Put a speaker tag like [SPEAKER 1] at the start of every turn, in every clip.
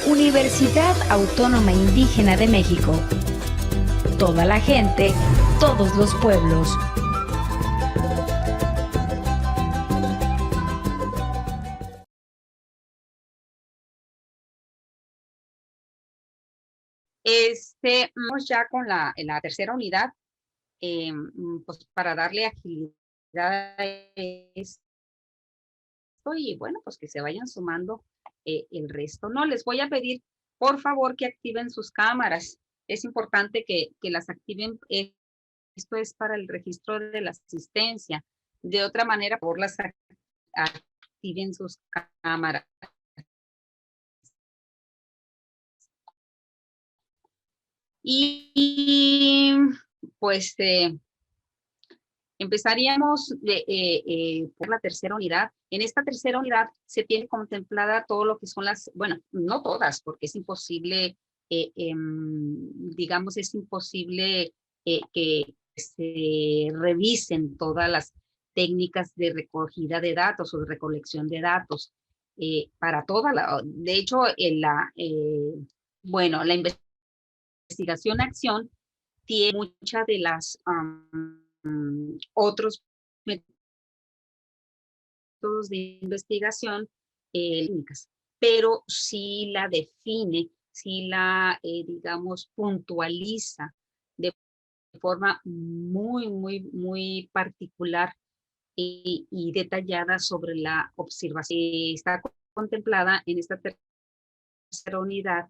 [SPEAKER 1] Universidad Autónoma Indígena de México. Toda la gente, todos los pueblos.
[SPEAKER 2] Vamos ya con la tercera unidad, pues para darle agilidad a esto y bueno, pues que se vayan sumando el resto. No, les voy a pedir, por favor, que activen sus cámaras. Es importante que las activen. Esto es para el registro de la asistencia. De otra manera, por favor, las activen sus cámaras. Y pues empezaríamos por la tercera unidad. En esta tercera unidad se tiene contemplada todo lo que son las, bueno, no todas, porque es imposible, digamos, es imposible que se revisen todas las técnicas de recogida de datos o de recolección de datos para toda la, de hecho, bueno, la investigación-acción tiene muchas de las otros métodos de investigación técnicas, pero sí la define, sí la, digamos, puntualiza de forma muy particular y detallada sobre la observación. Está contemplada en esta tercera unidad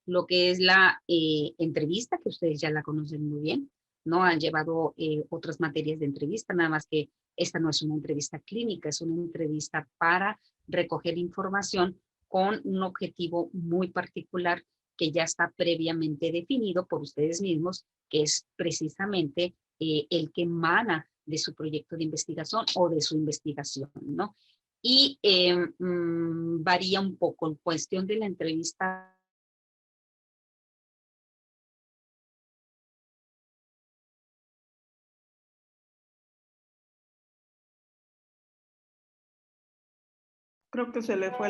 [SPEAKER 2] lo que es la entrevista, que ustedes ya la conocen muy bien, ¿no? Han llevado otras materias de entrevista, nada más que esta no es una entrevista clínica, es una entrevista para recoger información con un objetivo muy particular que ya está previamente definido por ustedes mismos, que es precisamente el que emana de su proyecto de investigación o de su investigación, ¿no? Y varía un poco en cuestión de la entrevista.
[SPEAKER 3] Creo que se le fue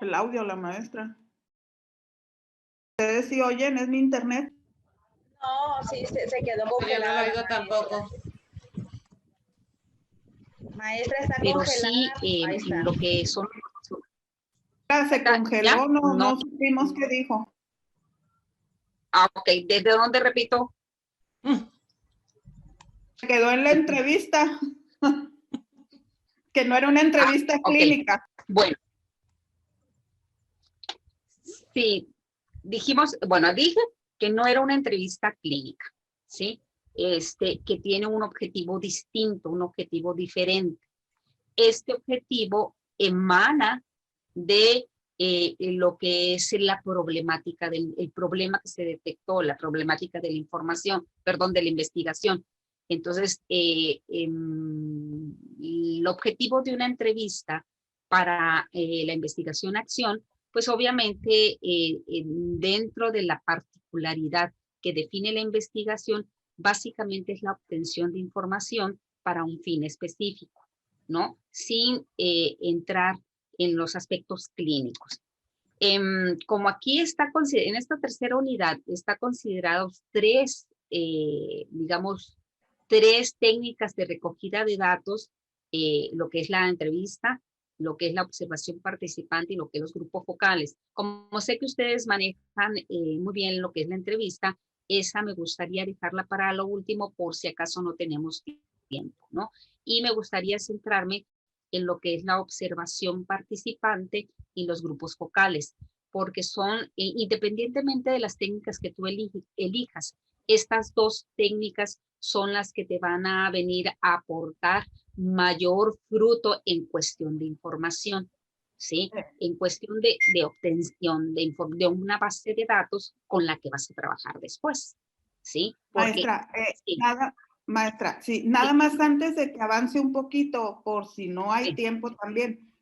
[SPEAKER 3] el audio a la maestra. ¿Ustedes sí oyen? ¿Es mi internet?
[SPEAKER 4] No, sí, se quedó congelada.
[SPEAKER 5] Yo no lo oigo tampoco.
[SPEAKER 4] Maestra, está
[SPEAKER 2] Pero
[SPEAKER 4] congelada.
[SPEAKER 2] sí,
[SPEAKER 4] Ahí está.
[SPEAKER 2] lo que son...
[SPEAKER 3] Se congeló,
[SPEAKER 2] ¿Ya?
[SPEAKER 3] no supimos qué dijo.
[SPEAKER 2] Ah, ok. ¿Desde dónde repito?
[SPEAKER 3] Se quedó en la entrevista. Que no era una entrevista clínica.
[SPEAKER 2] Bueno. Sí, dijimos, bueno, dije que no era una entrevista clínica, ¿sí? Que tiene un objetivo distinto, un objetivo diferente. Este objetivo emana de lo que es la problemática, el problema que se detectó, la problemática de la información, perdón, de la investigación. Entonces, el objetivo de una entrevista para la investigación-acción, pues obviamente dentro de la particularidad que define la investigación, básicamente es la obtención de información para un fin específico, ¿no? Sin entrar en los aspectos clínicos. Como aquí está, en esta tercera unidad, está considerados digamos, tres técnicas de recogida de datos, lo que es la entrevista, lo que es la observación participante y lo que es los grupos focales. Como sé que ustedes manejan muy bien lo que es la entrevista, esa me gustaría dejarla para lo último por si acaso no tenemos tiempo, ¿no? Y me gustaría centrarme en lo que es la observación participante y los grupos focales, porque son, independientemente de las técnicas que tú elijas, estas dos técnicas son las que te van a venir a aportar mayor fruto en cuestión de información, ¿sí? En cuestión de obtención de una base de datos con la que vas a trabajar después, ¿sí? Porque,
[SPEAKER 3] Maestra, sí, nada más antes de que avance un poquito, por si no hay tiempo también.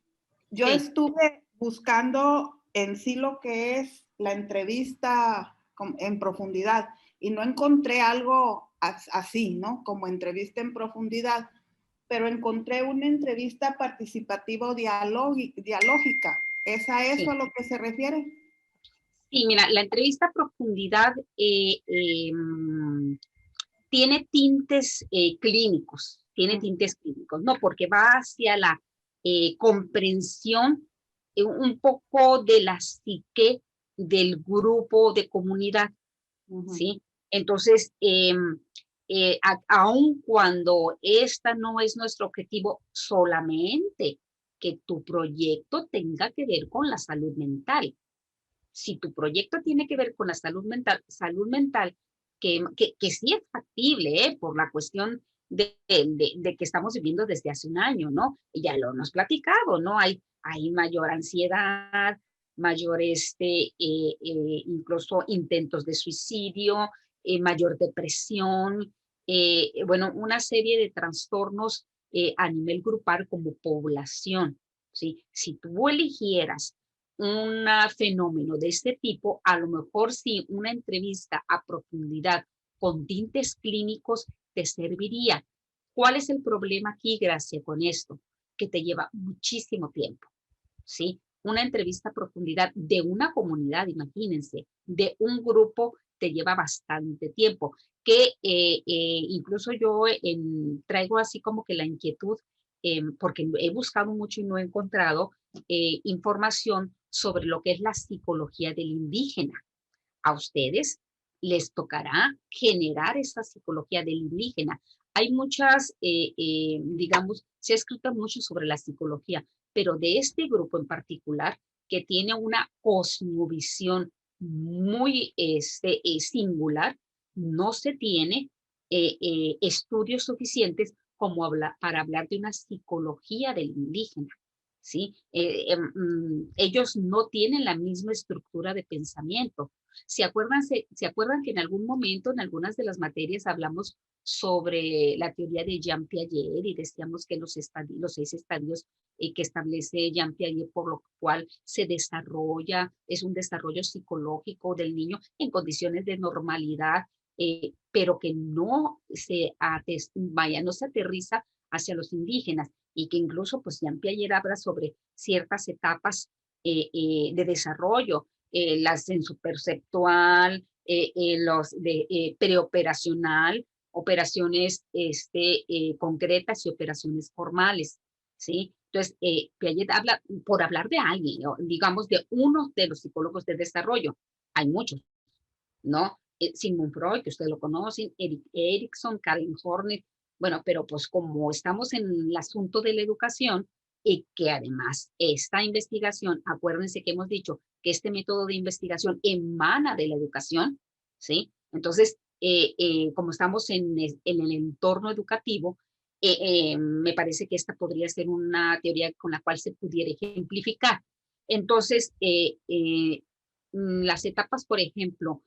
[SPEAKER 3] Yo estuve buscando en sí lo que es la entrevista en profundidad y no encontré algo así, ¿no? Como entrevista en profundidad, pero encontré una entrevista participativa o dialógica. ¿Es a eso a lo que se refiere?
[SPEAKER 2] Sí, mira, la entrevista a profundidad tiene tintes clínicos, ¿no? Porque va hacia la comprensión un poco de la psique del grupo de comunidad, ¿sí? Entonces, aun cuando esta no es nuestro objetivo solamente, que tu proyecto tenga que ver con la salud mental. Si tu proyecto tiene que ver con la salud mental que sí es factible, por la cuestión de que estamos viviendo desde hace un año, ¿no? Ya lo hemos platicado, ¿no? Hay mayor ansiedad, mayor, incluso intentos de suicidio, mayor depresión, bueno, una serie de trastornos a nivel grupal como población, ¿sí? Si tú eligieras un fenómeno de este tipo, a lo mejor sí una entrevista a profundidad con tintes clínicos te serviría. ¿Cuál es el problema aquí, Gracia, con esto? Que te lleva muchísimo tiempo, ¿sí? Una entrevista a profundidad de una comunidad, imagínense, de un grupo te lleva bastante tiempo, que incluso yo traigo así como que la inquietud, porque he buscado mucho y no he encontrado información sobre lo que es la psicología del indígena. A ustedes les tocará generar esa psicología del indígena. Hay muchas, digamos, se ha escrito mucho sobre la psicología, pero de este grupo en particular, que tiene una cosmovisión muy singular, no se tiene estudios suficientes como para hablar de una psicología del indígena. ¿Sí? Ellos no tienen la misma estructura de pensamiento. ¿Se acuerdan que en algún momento, en algunas de las materias, hablamos sobre la teoría de Jean Piaget y decíamos que los 6 estadios que establece Jean Piaget, por lo cual se desarrolla, es un desarrollo psicológico del niño en condiciones de normalidad, pero que no no se aterriza hacia los indígenas, y que incluso pues Jean Piaget habla sobre ciertas etapas de desarrollo, la sensoperceptual, los de preoperacional, operaciones concretas y operaciones formales, ¿sí? Entonces, Piaget habla, por hablar de alguien, ¿no? Digamos, de uno de los psicólogos de desarrollo. Hay muchos, ¿no? Sigmund Freud, que ustedes lo conocen, Erik Erikson, Karen Horner, bueno, pero pues como estamos en el asunto de la educación y que además esta investigación, acuérdense que hemos dicho que este método de investigación emana de la educación, ¿sí? Entonces, como estamos en el entorno educativo, me parece que esta podría ser una teoría con la cual se pudiera ejemplificar. Entonces, las etapas, por ejemplo,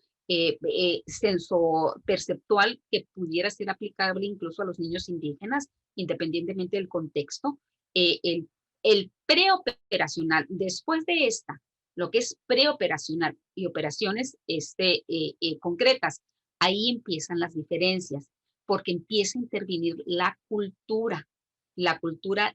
[SPEAKER 2] sensoperceptual que pudiera ser aplicable incluso a los niños indígenas, independientemente del contexto. El preoperacional, después de esta, lo que es preoperacional y operaciones concretas, ahí empiezan las diferencias, porque empieza a intervenir la cultura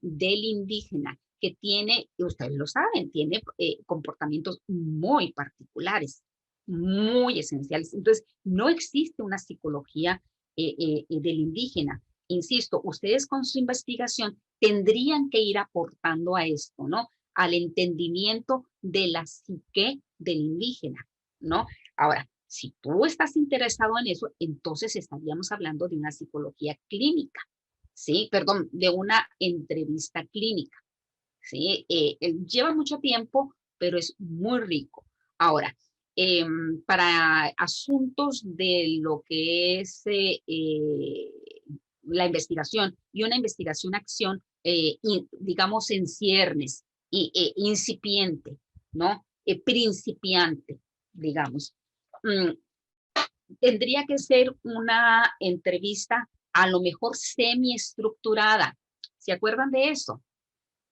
[SPEAKER 2] del indígena, que tiene, ustedes lo saben, tiene comportamientos muy particulares, muy esenciales. Entonces, no existe una psicología del indígena. Insisto, ustedes con su investigación tendrían que ir aportando a esto, ¿no? Al entendimiento de la psique del indígena, ¿no? Ahora, si tú estás interesado en eso, entonces estaríamos hablando de una psicología clínica, ¿sí? Perdón, de una entrevista clínica, ¿sí? Lleva mucho tiempo, pero es muy rico. Ahora, para asuntos de lo que es la investigación y una investigación-acción, digamos, en ciernes, incipiente, ¿no? Principiante, digamos. Tendría que ser una entrevista a lo mejor semiestructurada. ¿Se acuerdan de eso?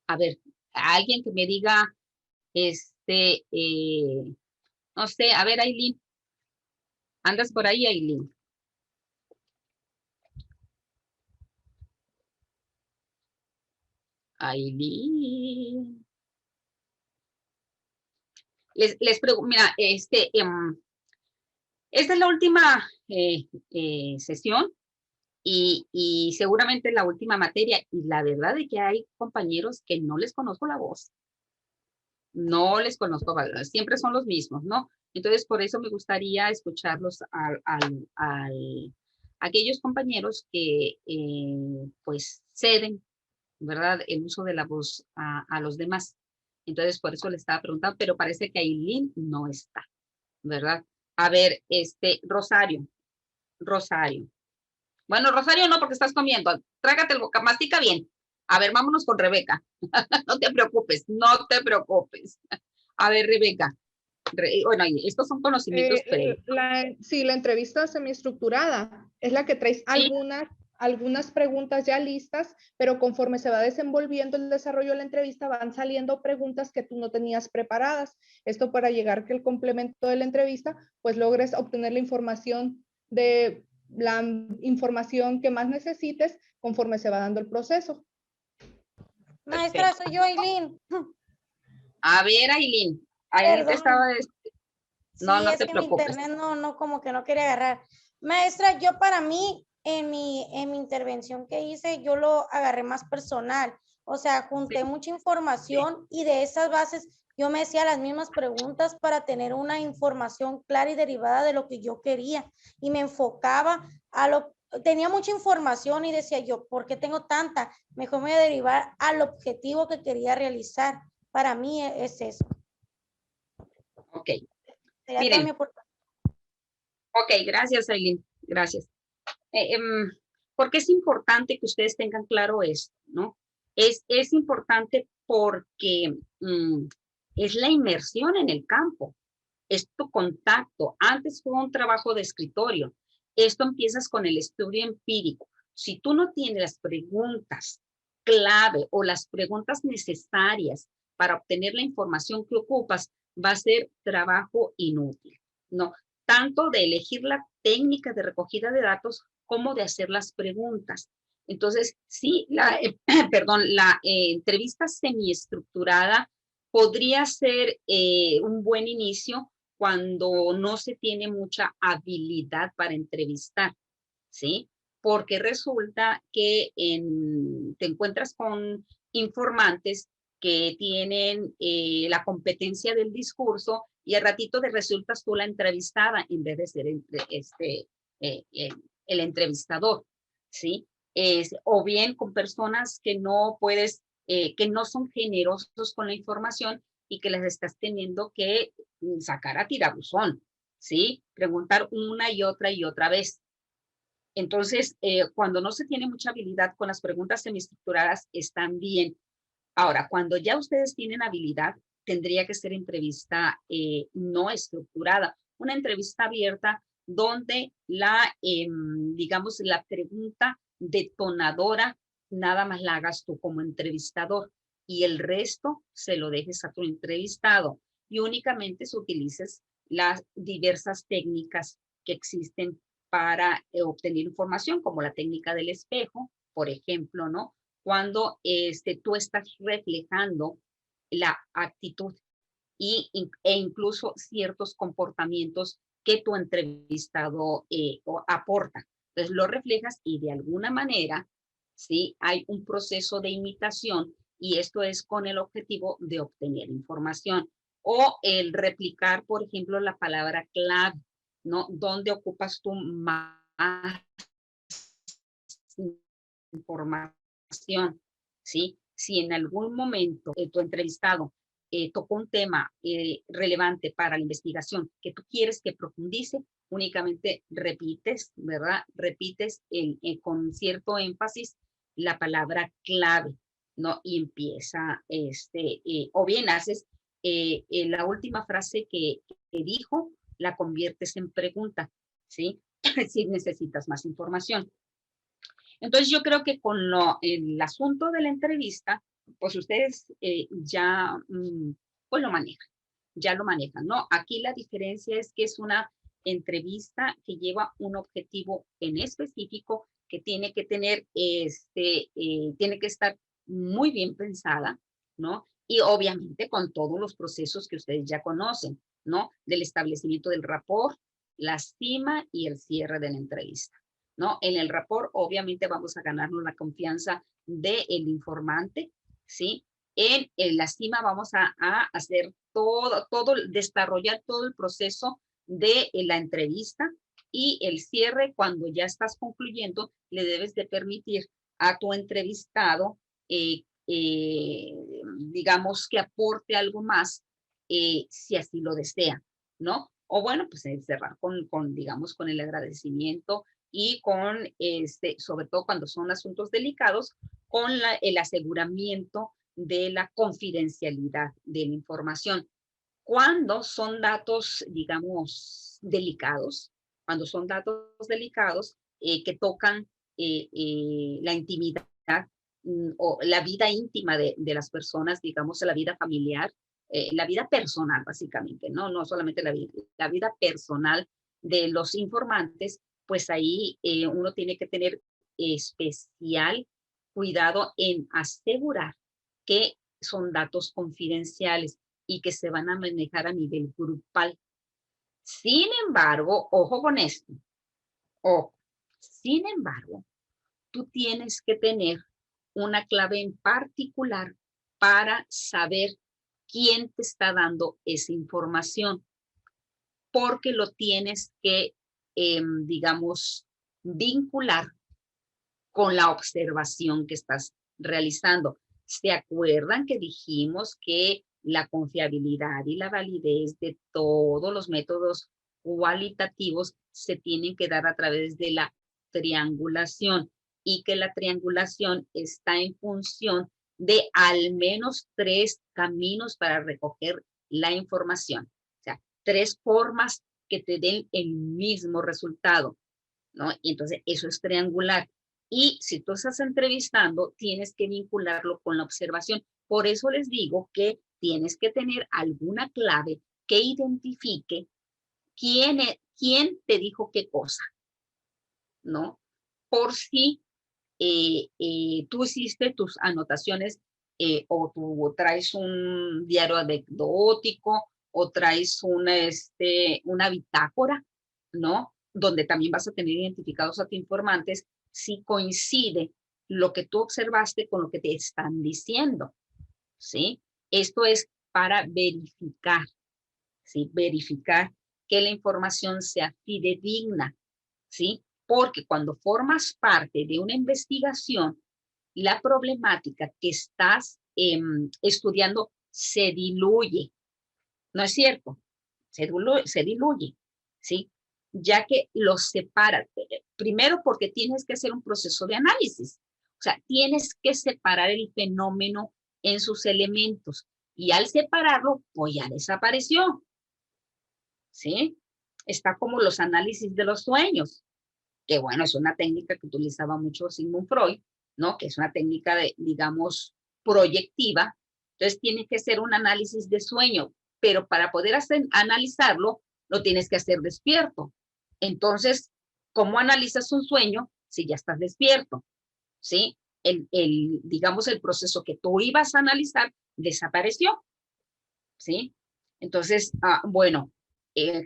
[SPEAKER 2] A ver, alguien que me diga, no sé, a ver, Aileen, ¿andas por ahí, Aileen? Aileen. Mira, esta es la última sesión y seguramente la última materia. Y la verdad es que hay compañeros que no les conozco la voz. No les conozco, siempre son los mismos, ¿no? Entonces, por eso me gustaría escucharlos a aquellos compañeros que pues ceden, ¿verdad? El uso de la voz a los demás. Entonces, por eso le estaba preguntando, pero parece que Aileen no está, ¿verdad? A ver, Rosario. Bueno, Rosario no, porque estás comiendo. Trágate el boca, mastica bien. A ver, vámonos con Rebeca. No te preocupes, no te preocupes. A ver, Rebeca. Bueno, estos son conocimientos previos.
[SPEAKER 5] Sí, la entrevista semiestructurada es la que traes
[SPEAKER 2] Sí.
[SPEAKER 5] algunas preguntas ya listas, pero conforme se va desenvolviendo el desarrollo de la entrevista, van saliendo preguntas que tú no tenías preparadas. Esto para llegar que el complemento de la entrevista, pues logres obtener la información que más necesites conforme se va dando el proceso.
[SPEAKER 6] Maestra, soy yo, Aileen.
[SPEAKER 2] A ver, Aileen. Ahí te estaba... No, no te preocupes.
[SPEAKER 6] Mi internet no, como que no quería agarrar. Maestra, yo para mí, en mi intervención que hice, yo lo agarré más personal. O sea, junté mucha información y de esas bases yo me hacía las mismas preguntas para tener una información clara y derivada de lo que yo quería. Y me enfocaba tenía mucha información y decía yo, ¿por qué tengo tanta? Mejor me voy a derivar al objetivo que quería realizar. Para mí es eso.
[SPEAKER 2] Ok.
[SPEAKER 6] Miren.
[SPEAKER 2] Ok, gracias, Aileen. Gracias. Porque es importante que ustedes tengan claro esto, ¿no? Es importante porque es la inmersión en el campo, es tu contacto. Antes fue un trabajo de escritorio. Esto empiezas con el estudio empírico. Si tú no tienes las preguntas clave o las preguntas necesarias para obtener la información que ocupas, va a ser trabajo inútil, ¿no? Tanto de elegir la técnica de recogida de datos como de hacer las preguntas. Entonces, sí, la entrevista semiestructurada podría ser un buen inicio cuando no se tiene mucha habilidad para entrevistar, ¿sí? Porque resulta que te encuentras con informantes que tienen la competencia del discurso y al ratito te resultas tú la entrevistada en vez de ser el entrevistador, ¿sí? O bien con personas que no puedes, que no son generosos con la información y que les estás teniendo que sacar a tirabuzón, ¿sí? Preguntar una y otra vez. Entonces, cuando no se tiene mucha habilidad con las preguntas semiestructuradas, están bien. Ahora, cuando ya ustedes tienen habilidad, tendría que ser entrevista no estructurada, una entrevista abierta donde digamos, la pregunta detonadora nada más la hagas tú como entrevistador y el resto se lo dejes a tu entrevistado y únicamente se utilices las diversas técnicas que existen para obtener información, como la técnica del espejo, por ejemplo, ¿no? Cuando tú estás reflejando la actitud e incluso ciertos comportamientos que tu entrevistado aporta. Entonces lo reflejas y de alguna manera, ¿sí? Hay un proceso de imitación y esto es con el objetivo de obtener información. O el replicar, por ejemplo, la palabra clave, ¿no? ¿Dónde ocupas tú más información? ¿Sí? Si en algún momento tu entrevistado tocó un tema relevante para la investigación que tú quieres que profundice, únicamente repites, ¿verdad? Repites con cierto énfasis la palabra clave, ¿no? Y empieza, o bien haces la última frase que dijo, la conviertes en pregunta, ¿sí? Si necesitas más información. Entonces yo creo que con el asunto de la entrevista, pues ustedes ya pues ya lo manejan, ¿no? Aquí la diferencia es que es una entrevista que lleva un objetivo en específico que tiene que tener, tiene que estar muy bien pensada, ¿no? Y obviamente con todos los procesos que ustedes ya conocen, ¿no? Del establecimiento del rapport, la cima y el cierre de la entrevista, ¿no? En el rapport, obviamente, vamos a ganarnos la confianza del informante, ¿sí? En la cima vamos a hacer desarrollar todo el proceso de la entrevista, y el cierre, cuando ya estás concluyendo, le debes de permitir a tu entrevistado, digamos, que aporte algo más, si así lo desea, ¿no? O bueno, pues cerrar digamos, con el agradecimiento y con, sobre todo cuando son asuntos delicados, con el aseguramiento de la confidencialidad de la información. Cuando son datos, digamos, delicados, que tocan la intimidad, o la vida íntima de las personas, digamos, la vida familiar, la vida personal, básicamente, no solamente la vida personal de los informantes, pues ahí uno tiene que tener especial cuidado en asegurar que son datos confidenciales y que se van a manejar a nivel grupal. Sin embargo, ojo con esto, ojo, sin embargo, tú tienes que tener una clave en particular para saber quién te está dando esa información, porque lo tienes que, digamos, vincular con la observación que estás realizando. ¿Se acuerdan que dijimos que la confiabilidad y la validez de todos los métodos cualitativos se tienen que dar a través de la triangulación, y que la triangulación está en función de al menos 3 caminos para recoger la información? O sea, 3 formas que te den el mismo resultado, ¿no? Y entonces eso es triangular. Y si tú estás entrevistando, tienes que vincularlo con la observación. Por eso les digo que tienes que tener alguna clave que identifique quién te dijo qué cosa, ¿no? Por si tú hiciste tus anotaciones, o tú traes un diario anecdótico, o traes una bitácora, ¿no? Donde también vas a tener identificados a tus informantes, si coincide lo que tú observaste con lo que te están diciendo, ¿sí? Esto es para verificar, ¿sí? Verificar que la información sea fidedigna, ¿sí? Porque cuando formas parte de una investigación, la problemática que estás estudiando se diluye, ¿no es cierto? Se diluye, ¿sí? Ya que los separas. Primero porque tienes que hacer un proceso de análisis. O sea, tienes que separar el fenómeno en sus elementos. Y al separarlo, pues ya desapareció, ¿sí? Está como los análisis de los sueños, que bueno, es una técnica que utilizaba mucho Sigmund Freud, ¿no? Que es una técnica de, digamos, proyectiva. Entonces tiene que ser un análisis de sueño, pero para poder analizarlo, lo tienes que hacer despierto. Entonces, ¿cómo analizas un sueño si ya estás despierto? ¿Sí? Digamos, el proceso que tú ibas a analizar desapareció, ¿sí? Entonces, bueno,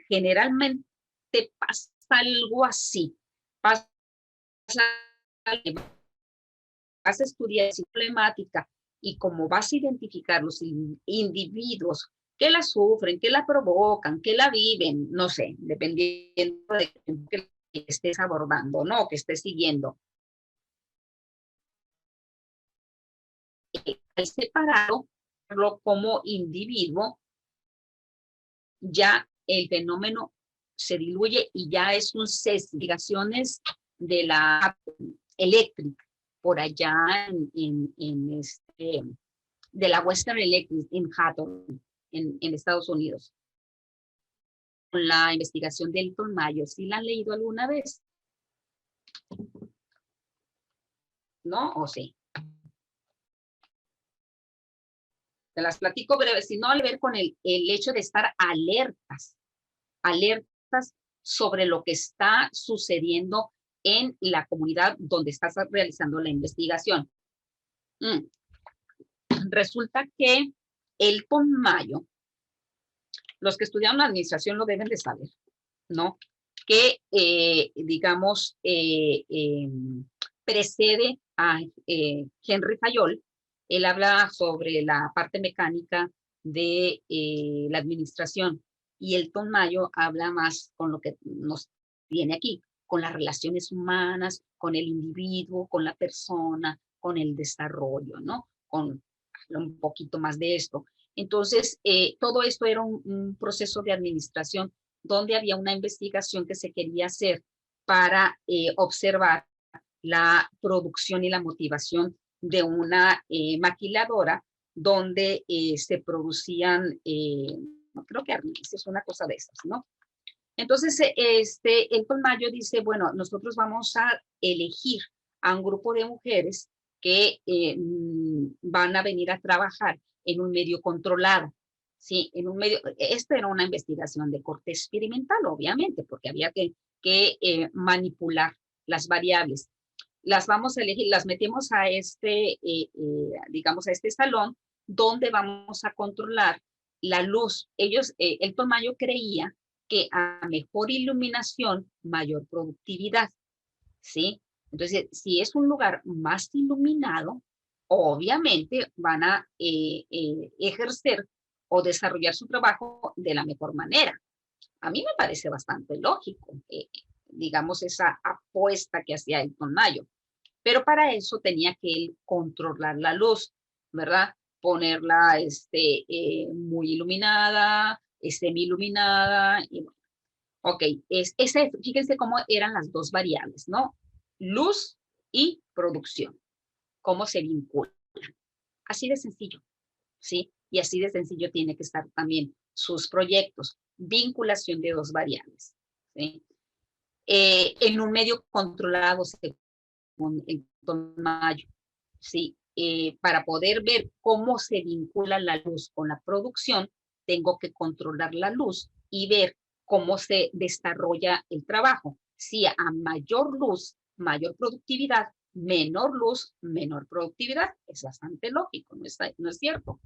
[SPEAKER 2] generalmente pasa algo así. Vas a estudiar esa problemática, y como vas a identificar los individuos que la sufren, que la provocan, que la viven, no sé, dependiendo de que estés abordando, ¿no? Que estés siguiendo. Al separarlo como individuo, ya el fenómeno se diluye y ya es un investigaciones de la eléctrica por allá de la Western Electric en Hawthorne, en Estados Unidos. La investigación de Elton Mayo, ¿sí la han leído alguna vez? ¿No? ¿O sí? Te las platico breve, si no, al ver con el hecho de estar alertas sobre lo que está sucediendo en la comunidad donde estás realizando la investigación. Resulta que Elton Mayo, los que estudiaron la administración lo deben de saber, ¿no? Que, digamos, precede a Henry Fayol. Él habla sobre la parte mecánica de la administración, y Elton Mayo habla más con lo que nos tiene aquí, con las relaciones humanas, con el individuo, con la persona, con el desarrollo, ¿no? Con un poquito más de esto. Entonces, todo esto era un proceso de administración donde había una investigación que se quería hacer para observar la producción y la motivación de una maquiladora donde se producían, creo que arneses, una cosa de esas, ¿no? Entonces, Elton Mayo dice, bueno, nosotros vamos a elegir a un grupo de mujeres que van a venir a trabajar en un medio controlado, ¿sí? En un medio, esto era una investigación de corte experimental, obviamente, porque había que manipular las variables. Las vamos a elegir, las metemos a digamos, a este salón donde vamos a controlar la luz. Elton Mayo creía que a mejor iluminación, mayor productividad, ¿sí? Entonces, si es un lugar más iluminado, obviamente van a ejercer o desarrollar su trabajo de la mejor manera. A mí me parece bastante lógico, digamos, esa apuesta que hacía Elton Mayo. Pero para eso tenía que él controlar la luz, ¿verdad? Ponerla muy iluminada, semi iluminada. Y bueno. Ok, fíjense cómo eran las dos variables, ¿no? Luz y producción. ¿Cómo se vinculan? Así de sencillo, ¿sí? Y así de sencillo tiene que estar también sus proyectos. Vinculación de dos variables, ¿sí? En un medio controlado, según Elton Mayo, ¿sí? Para poder ver cómo se vincula la luz con la producción, tengo que controlar la luz y ver cómo se desarrolla el trabajo. Si a mayor luz, mayor productividad, menor luz, menor productividad. Es bastante lógico, ¿no es cierto?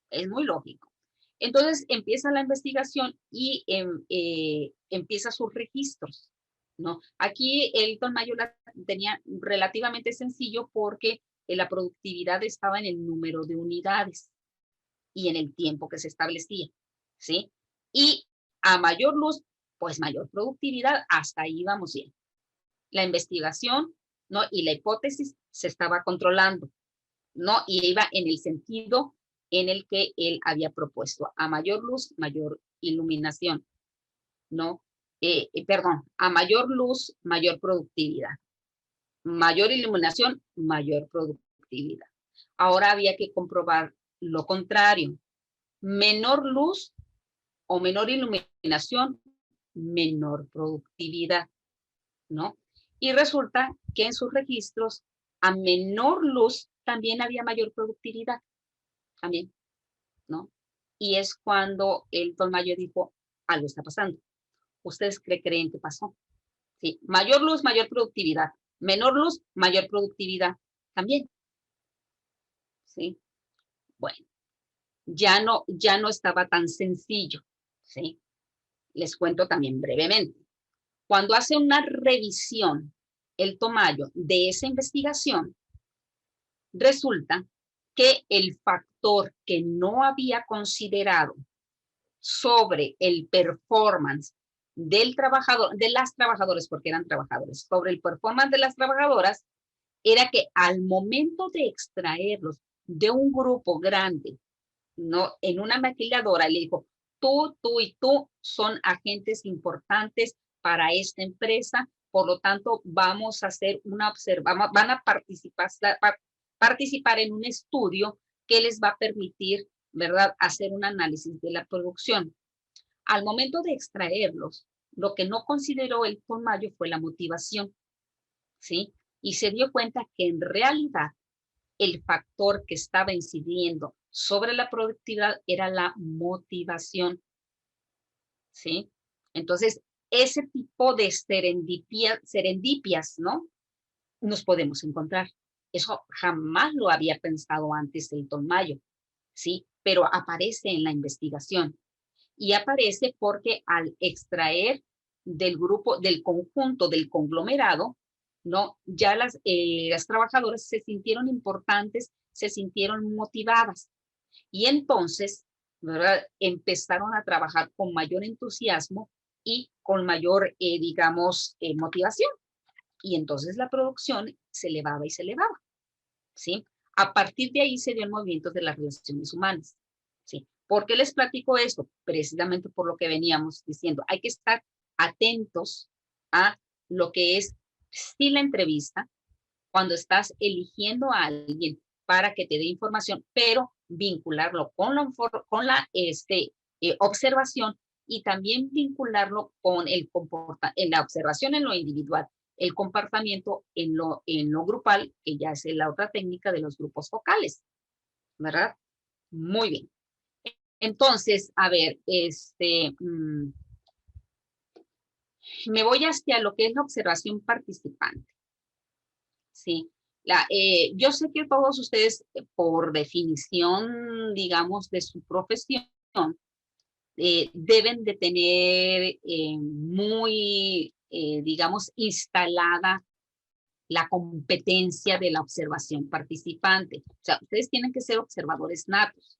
[SPEAKER 2] Es muy lógico. Entonces empieza la investigación y empieza sus registros, ¿no? Aquí Elton Mayo la tenía relativamente sencillo porque la productividad estaba en el número de unidades y en el tiempo que se establecía, ¿sí? Y a mayor luz, pues mayor productividad, hasta ahí vamos bien. La investigación, ¿no? Y la hipótesis se estaba controlando, ¿no? Y iba en el sentido en el que él había propuesto. A mayor luz, mayor iluminación, ¿no? Perdón, a mayor luz, mayor productividad. Mayor iluminación, mayor productividad. Ahora había que comprobar lo contrario. Menor luz o menor iluminación, menor productividad, ¿no? Y resulta que en sus registros, a menor luz, también había mayor productividad, también, ¿no? Y es cuando Elton Mayo dijo, algo está pasando. ¿Ustedes creen que pasó? Sí, mayor luz, mayor productividad. Menor luz, mayor productividad, también. ¿Sí? Bueno, ya no estaba tan sencillo, ¿sí? Les cuento también brevemente. Cuando hace una revisión Elton Mayo de esa investigación, resulta que el factor que no había considerado sobre el performance del trabajador, de las trabajadoras, porque eran trabajadores, sobre el performance de las trabajadoras, era que al momento de extraerlos de un grupo grande, ¿no? En una maquiladora, le dijo, tú y tú son agentes importantes para esta empresa, por lo tanto, vamos a hacer una observación, van a participar en un estudio que les va a permitir, ¿verdad?, hacer un análisis de la producción. Al momento de extraerlos, lo que no consideró Elton Mayo fue la motivación, ¿sí? Y se dio cuenta que en realidad el factor que estaba incidiendo sobre la productividad era la motivación, ¿sí? Entonces, ese tipo de serendipias, ¿no? Nos podemos encontrar. Eso jamás lo había pensado antes Elton Mayo, ¿sí? pero aparece en la investigación. Y aparece porque al extraer del grupo, del conjunto, del conglomerado, ¿no? Ya las trabajadoras se sintieron importantes, se sintieron motivadas. Y entonces, ¿verdad? Empezaron a trabajar con mayor entusiasmo y con mayor, digamos, motivación. Y entonces la producción se elevaba y se elevaba, ¿sí? A partir de ahí se dio el movimiento de las relaciones humanas, ¿sí? ¿Por qué les platico esto? Precisamente por lo que veníamos diciendo. Hay que estar atentos a lo que es, sí, la entrevista, cuando estás eligiendo a alguien para que te dé información, pero vincularlo con la observación y también vincularlo con en la observación en lo individual, el comportamiento en lo grupal, que ya es la otra técnica de los grupos focales, ¿verdad? Muy bien. Entonces, a ver, me voy hacia lo que es la observación participante. Sí, yo sé que todos ustedes, por definición, digamos, de su profesión, deben de tener muy, digamos, instalada la competencia de la observación participante. O sea, ustedes tienen que ser observadores natos.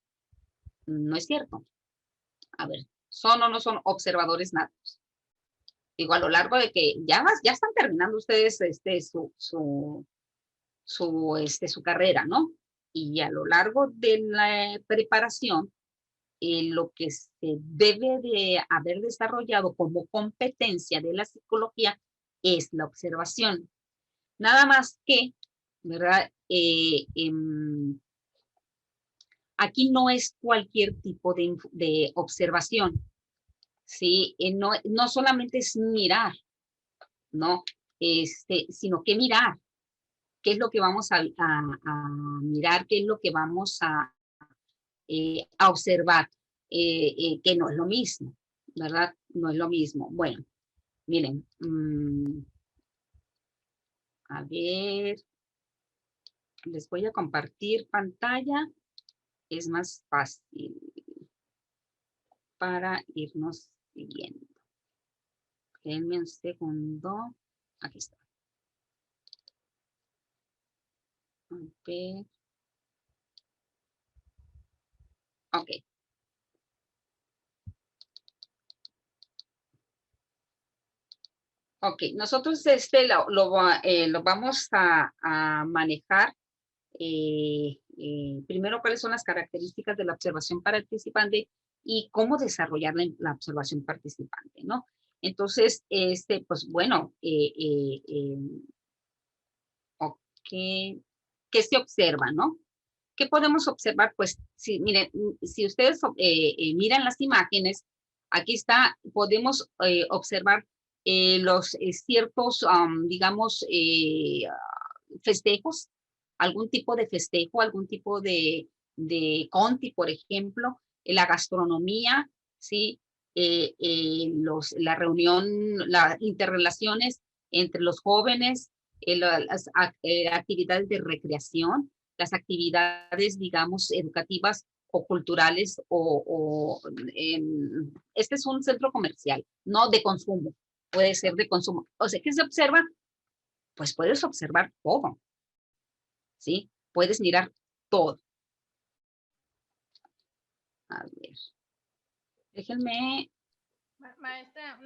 [SPEAKER 2] ¿No es cierto? A ver, ¿son o no son observadores natos? Digo, a lo largo de que ya están terminando ustedes su carrera, ¿no? Y a lo largo de la preparación, lo que se debe de haber desarrollado como competencia de la psicología es la observación. Nada más que, ¿verdad? Aquí no es cualquier tipo de observación, ¿sí? No solamente es mirar, ¿no? Sino que mirar. ¿Qué es lo que vamos a mirar? ¿Qué es lo que vamos a observar? Que no es lo mismo, ¿verdad? No es lo mismo. Bueno, miren, a ver, les voy a compartir pantalla. Es más fácil para irnos siguiendo. Denme un segundo. Aquí está. A ver. Ok. Ok, nosotros lo vamos a manejar. Primero, cuáles son las características de la observación participante y cómo desarrollar la observación participante, ¿no? Entonces, pues bueno, okay. ¿Qué se observa, no? ¿Qué podemos observar? Pues, miren, si ustedes miran las imágenes, aquí está, podemos observar los ciertos, digamos, festejos, algún tipo de festejo, algún tipo de conti, por ejemplo, la gastronomía, ¿sí? La reunión, las interrelaciones entre los jóvenes, las actividades de recreación, las actividades, digamos, educativas o culturales este es un centro comercial, no de consumo, puede ser de consumo. O sea, ¿qué se observa? Pues puedes observar todo, ¿sí? Puedes mirar todo. A ver, déjenme.
[SPEAKER 7] Maestra,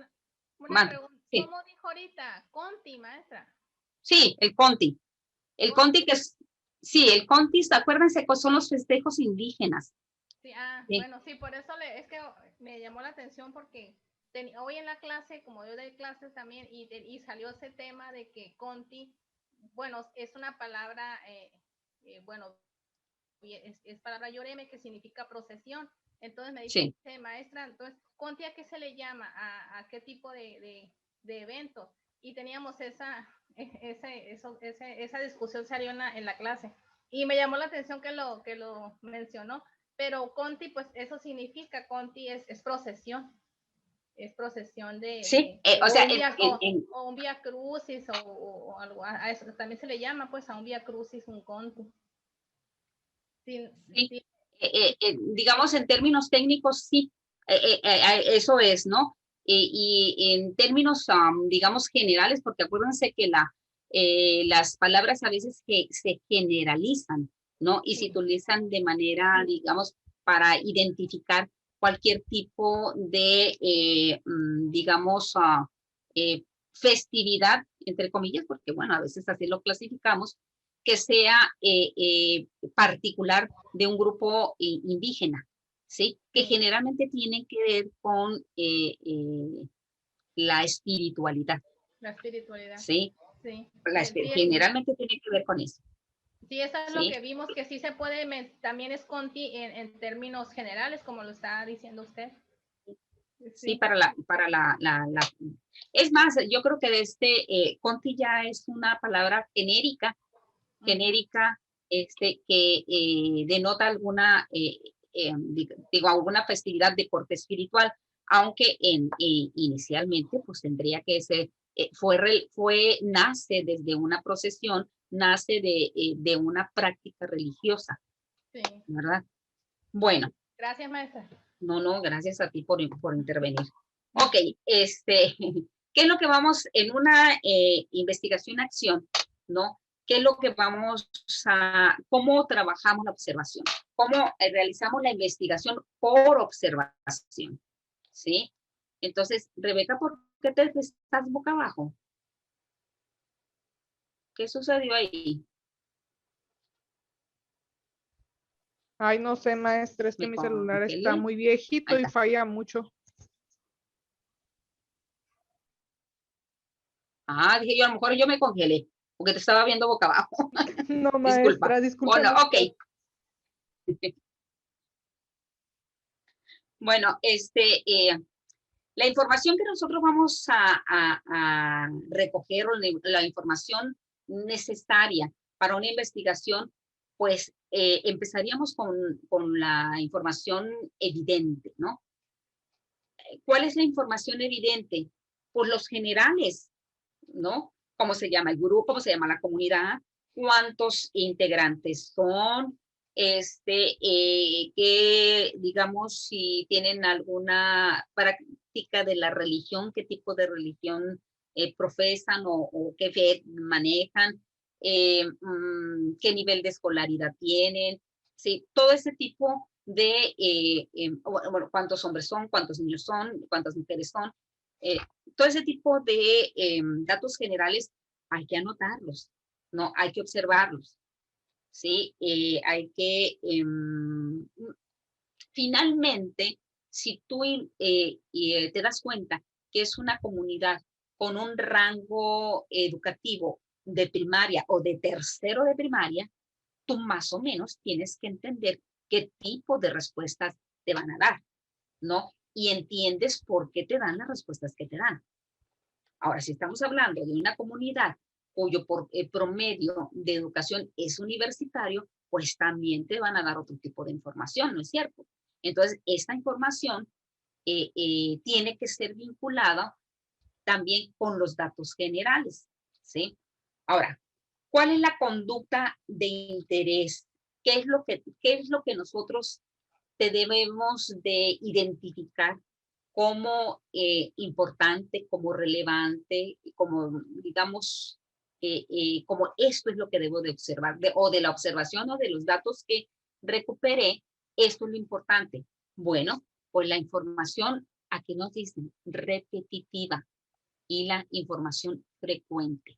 [SPEAKER 7] una pregunta.
[SPEAKER 2] Sí.
[SPEAKER 7] ¿Cómo dijo ahorita? Conti, maestra.
[SPEAKER 2] Sí, el Conti. El Conti que es, sí, el Conti, acuérdense que son los festejos indígenas.
[SPEAKER 7] Sí,
[SPEAKER 2] Sí.
[SPEAKER 7] bueno, sí, por eso es que me llamó la atención porque hoy en la clase, como yo doy clases también, y salió ese tema de que Conti, bueno, es una palabra, bueno, es palabra yoreme que significa procesión. Entonces me dice, sí, maestra, entonces, ¿Conti a qué se le llama? ¿A qué tipo de evento? Y teníamos esa discusión salió en la clase. Y me llamó la atención que lo mencionó. Pero Conti, pues eso significa, Conti es procesión. Es procesión de...
[SPEAKER 2] Sí,
[SPEAKER 7] de
[SPEAKER 2] o sea,
[SPEAKER 7] o un vía crucis o algo. A eso también se le llama, pues, a un vía crucis, un Conti. Sí.
[SPEAKER 2] digamos, en términos técnicos, sí, eso es, ¿no? Y en términos, digamos, generales, porque acuérdense que las palabras a veces que se generalizan, ¿no? Y se utilizan de manera, digamos, para identificar cualquier tipo de, digamos, festividad, entre comillas, porque, bueno, a veces así lo clasificamos, que sea particular de un grupo indígena, ¿sí? Que generalmente tienen que ver con la espiritualidad,
[SPEAKER 7] La espiritualidad.
[SPEAKER 2] ¿sí?
[SPEAKER 7] Sí.
[SPEAKER 2] Generalmente tiene que ver con eso.
[SPEAKER 7] Sí, eso es
[SPEAKER 2] ¿sí?
[SPEAKER 7] lo que vimos, que sí se puede, también es Conti en términos generales, como lo está diciendo usted.
[SPEAKER 2] Sí, es más, yo creo que Conti ya es una palabra genérica, que denota alguna, alguna festividad de corte espiritual, aunque inicialmente pues tendría que ser, nace desde una procesión, nace de una práctica religiosa,
[SPEAKER 7] Sí.
[SPEAKER 2] ¿verdad? Bueno.
[SPEAKER 7] Gracias, maestra.
[SPEAKER 2] No, gracias a ti por intervenir. Ok, ¿qué es lo que vamos en una investigación-acción, ¿no? ¿Qué es lo que cómo trabajamos la observación? ¿Cómo realizamos la investigación por observación? ¿Sí? Entonces, Rebeca, ¿por qué te estás boca abajo? ¿Qué sucedió ahí?
[SPEAKER 5] Ay, no sé, maestra, es que mi celular está muy viejito y falla mucho.
[SPEAKER 2] Dije yo, a lo mejor yo me congelé, porque te estaba viendo boca abajo.
[SPEAKER 5] No, maestra, disculpa.
[SPEAKER 2] Bueno, ok. Bueno, la información que nosotros vamos a recoger, o la información necesaria para una investigación, pues empezaríamos con la información evidente, ¿no? ¿Cuál es la información evidente? Pues los generales, ¿no? ¿Cómo se llama el grupo? ¿Cómo se llama la comunidad? ¿Cuántos integrantes son? Que digamos si tienen alguna práctica de la religión, qué tipo de religión profesan o qué fe manejan, qué nivel de escolaridad tienen, sí, todo ese tipo de, bueno, cuántos hombres son, cuántos niños son, cuántas mujeres son, todo ese tipo de datos generales hay que anotarlos, ¿no? Hay que observarlos, ¿sí? Hay que, finalmente, si tú te das cuenta que es una comunidad con un rango educativo de primaria o de tercero de primaria, tú más o menos tienes que entender qué tipo de respuestas te van a dar, ¿no? Y entiendes por qué te dan las respuestas que te dan. Ahora, si estamos hablando de una comunidad cuyo promedio de educación es universitario, pues también te van a dar otro tipo de información, ¿no es cierto? Entonces, esta información tiene que ser vinculada también con los datos generales, ¿sí? Ahora, ¿cuál es la conducta de interés? ¿Qué es lo que nosotros debemos de identificar como importante, como relevante, como, digamos, como esto es lo que debo de observar, o de la observación o de los datos que recuperé, esto es lo importante? Bueno, pues la información, aquí nos dicen, repetitiva, y la información frecuente,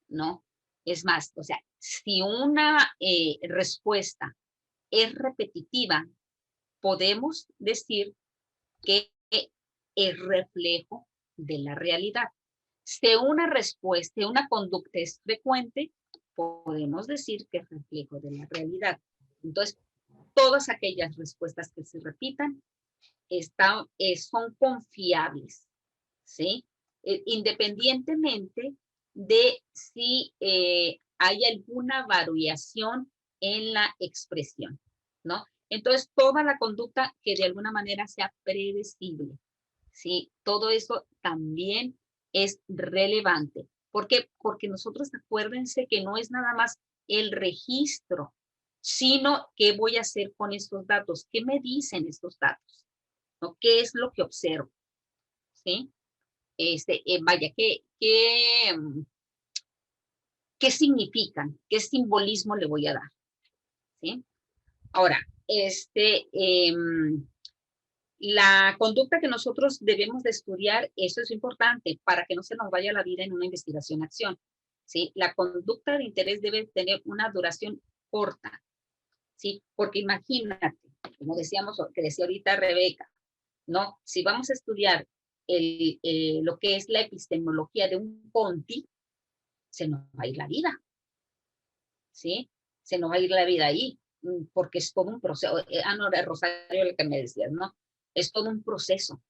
[SPEAKER 2] ¿no? Es más, o sea, si una respuesta es repetitiva, podemos decir que es reflejo de la realidad. Si una respuesta, una conducta es frecuente, podemos decir que es reflejo de la realidad. Entonces, todas aquellas respuestas que se repitan son confiables, ¿sí? Independientemente de si hay alguna variación en la expresión, ¿no? Entonces, toda la conducta que de alguna manera sea predecible, ¿sí? Todo eso también es relevante. ¿Por qué? Porque nosotros, acuérdense que no es nada más el registro sino qué voy a hacer con estos datos, qué me dicen estos datos, ¿no? ¿Qué es lo que observo? ¿Sí? Vaya, ¿qué significan? ¿Qué simbolismo le voy a dar? ¿Sí? Ahora, la conducta que nosotros debemos de estudiar, eso es importante para que no se nos vaya la vida en una investigación-acción. ¿Sí? La conducta de interés debe tener una duración corta. ¿Sí? Porque imagínate, como decíamos, que decía ahorita Rebeca, ¿no? Si vamos a estudiar lo que es la epistemología de un Conti, se nos va a ir la vida. ¿Sí? Se nos va a ir la vida ahí, porque es todo un proceso. No, Rosario, lo que me decías, ¿no? Es todo un proceso.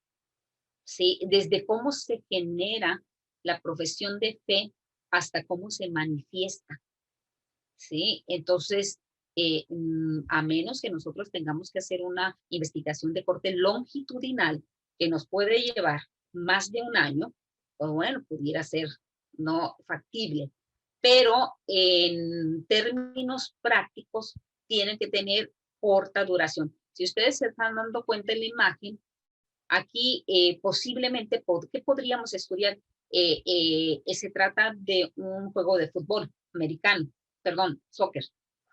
[SPEAKER 2] ¿Sí? Desde cómo se genera la profesión de fe hasta cómo se manifiesta. ¿Sí? Entonces, a menos que nosotros tengamos que hacer una investigación de corte longitudinal que nos puede llevar más de un año, pues bueno, pudiera ser no factible. Pero en términos prácticos tienen que tener corta duración. Si ustedes se están dando cuenta en la imagen, aquí posiblemente, ¿qué podríamos estudiar? Se trata de un juego de fútbol americano, perdón, soccer,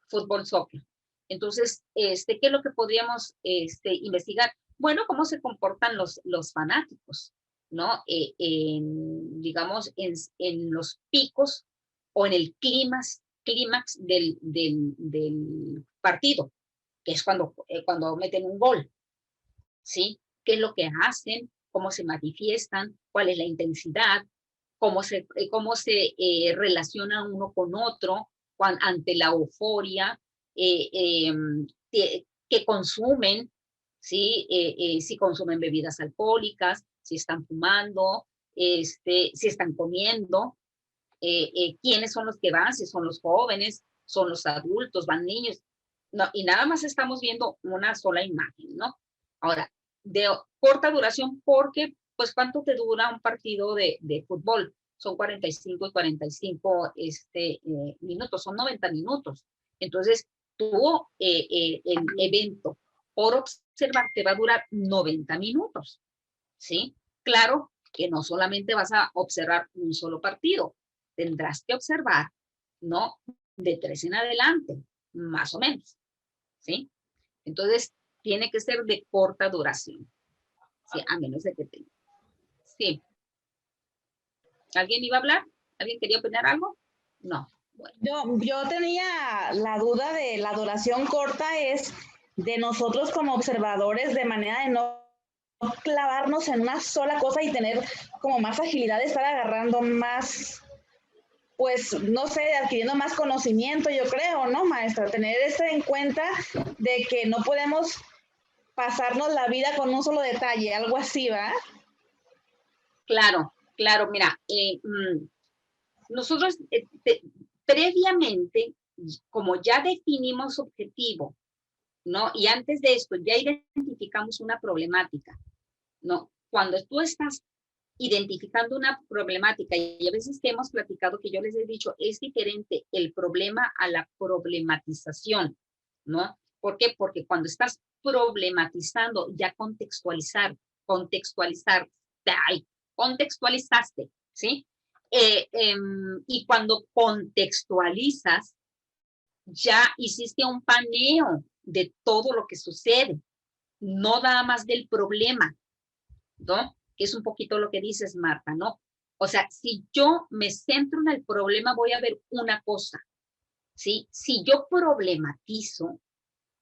[SPEAKER 2] fútbol, soccer. Entonces, ¿qué es lo que podríamos investigar? Bueno, cómo se comportan los fanáticos, ¿no? Digamos, en los picos o en el clímax del partido, que es cuando meten un gol, ¿sí? ¿Qué es lo que hacen? ¿Cómo se manifiestan? ¿Cuál es la intensidad? ¿Cómo se relaciona uno con otro ante la euforia? ¿Qué consumen? ¿Sí? Si consumen bebidas alcohólicas, si están fumando, si están comiendo, quiénes son los que van, si son los jóvenes, son los adultos, van niños. No, y nada más estamos viendo una sola imagen, ¿no? Ahora, de corta duración porque, pues, ¿cuánto te dura un partido de fútbol? Son 45 y 45 minutos, son 90 minutos. Entonces, el evento por observar te va a durar 90 minutos, ¿sí? Claro que no solamente vas a observar un solo partido, tendrás que observar, ¿no? De 3 en adelante, más o menos, ¿sí? Entonces, tiene que ser de corta duración, ¿sí? A menos de que tenga. Sí. ¿Alguien iba a hablar? ¿Alguien quería opinar algo? No. Bueno.
[SPEAKER 4] Yo tenía la duda de la duración corta es de nosotros como observadores, de manera de no clavarnos en una sola cosa y tener como más agilidad de estar agarrando más, pues, no sé, adquiriendo más conocimiento, yo creo, ¿no, maestra? Tener esto en cuenta de que no podemos pasarnos la vida con un solo detalle, algo así, ¿va?
[SPEAKER 2] Claro, claro, mira, nosotros previamente, como ya definimos objetivo, ¿no? Y antes de esto ya identificamos una problemática, ¿no? Cuando tú estás identificando una problemática, y a veces que hemos platicado, que yo les he dicho, es diferente el problema a la problematización, ¿no? ¿Por qué? Porque cuando estás problematizando, ya contextualizaste, ¿sí? Y cuando contextualizas, ya hiciste un paneo de todo lo que sucede, no nada más del problema, ¿no? Que es un poquito lo que dices, Marta, ¿no? O sea, si yo me centro en el problema, voy a ver una cosa, ¿sí? Si yo problematizo,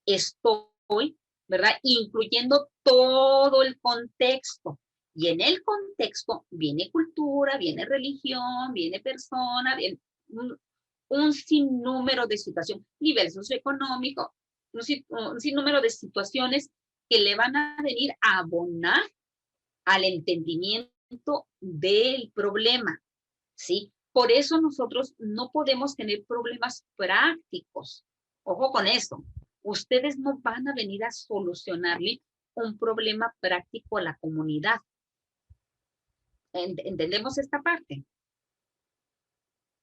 [SPEAKER 2] estoy, ¿verdad? Incluyendo todo el contexto. Y en el contexto viene cultura, viene religión, viene persona, viene un sinnúmero de situaciones, nivel socioeconómico, un sinnúmero de situaciones que le van a venir a abonar al entendimiento del problema, ¿sí? Por eso nosotros no podemos tener problemas prácticos. Ojo con eso. Ustedes no van a venir a solucionarle un problema práctico a la comunidad. ¿Entendemos esta parte?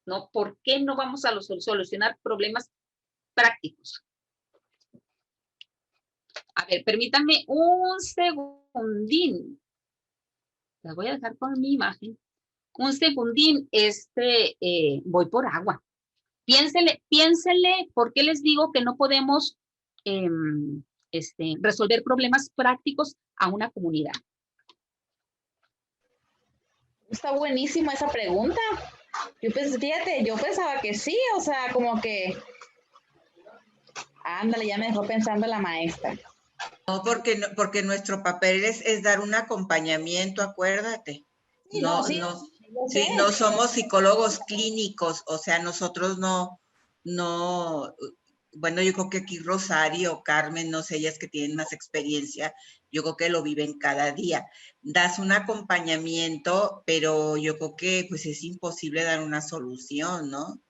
[SPEAKER 2] ¿No? ¿Por qué no vamos a solucionar problemas prácticos? A ver, permítanme un segundín. La voy a dejar con mi imagen. Un segundín, voy por agua. Piénsele, ¿por qué les digo que no podemos resolver problemas prácticos a una comunidad?
[SPEAKER 4] Está buenísima esa pregunta. Fíjate, yo pensaba que sí, o sea, como que, ándale, ya me dejó pensando la maestra.
[SPEAKER 8] No, porque nuestro papel es dar un acompañamiento, acuérdate.
[SPEAKER 4] Sí,
[SPEAKER 8] No,
[SPEAKER 4] sí,
[SPEAKER 8] no,
[SPEAKER 4] lo
[SPEAKER 8] sí,
[SPEAKER 4] sé.
[SPEAKER 8] no somos psicólogos clínicos, o sea, nosotros no, bueno, yo creo que aquí Rosario, Carmen, no sé, ellas que tienen más experiencia, yo creo que lo viven cada día. Das un acompañamiento, pero yo creo que pues es imposible dar una solución, ¿no?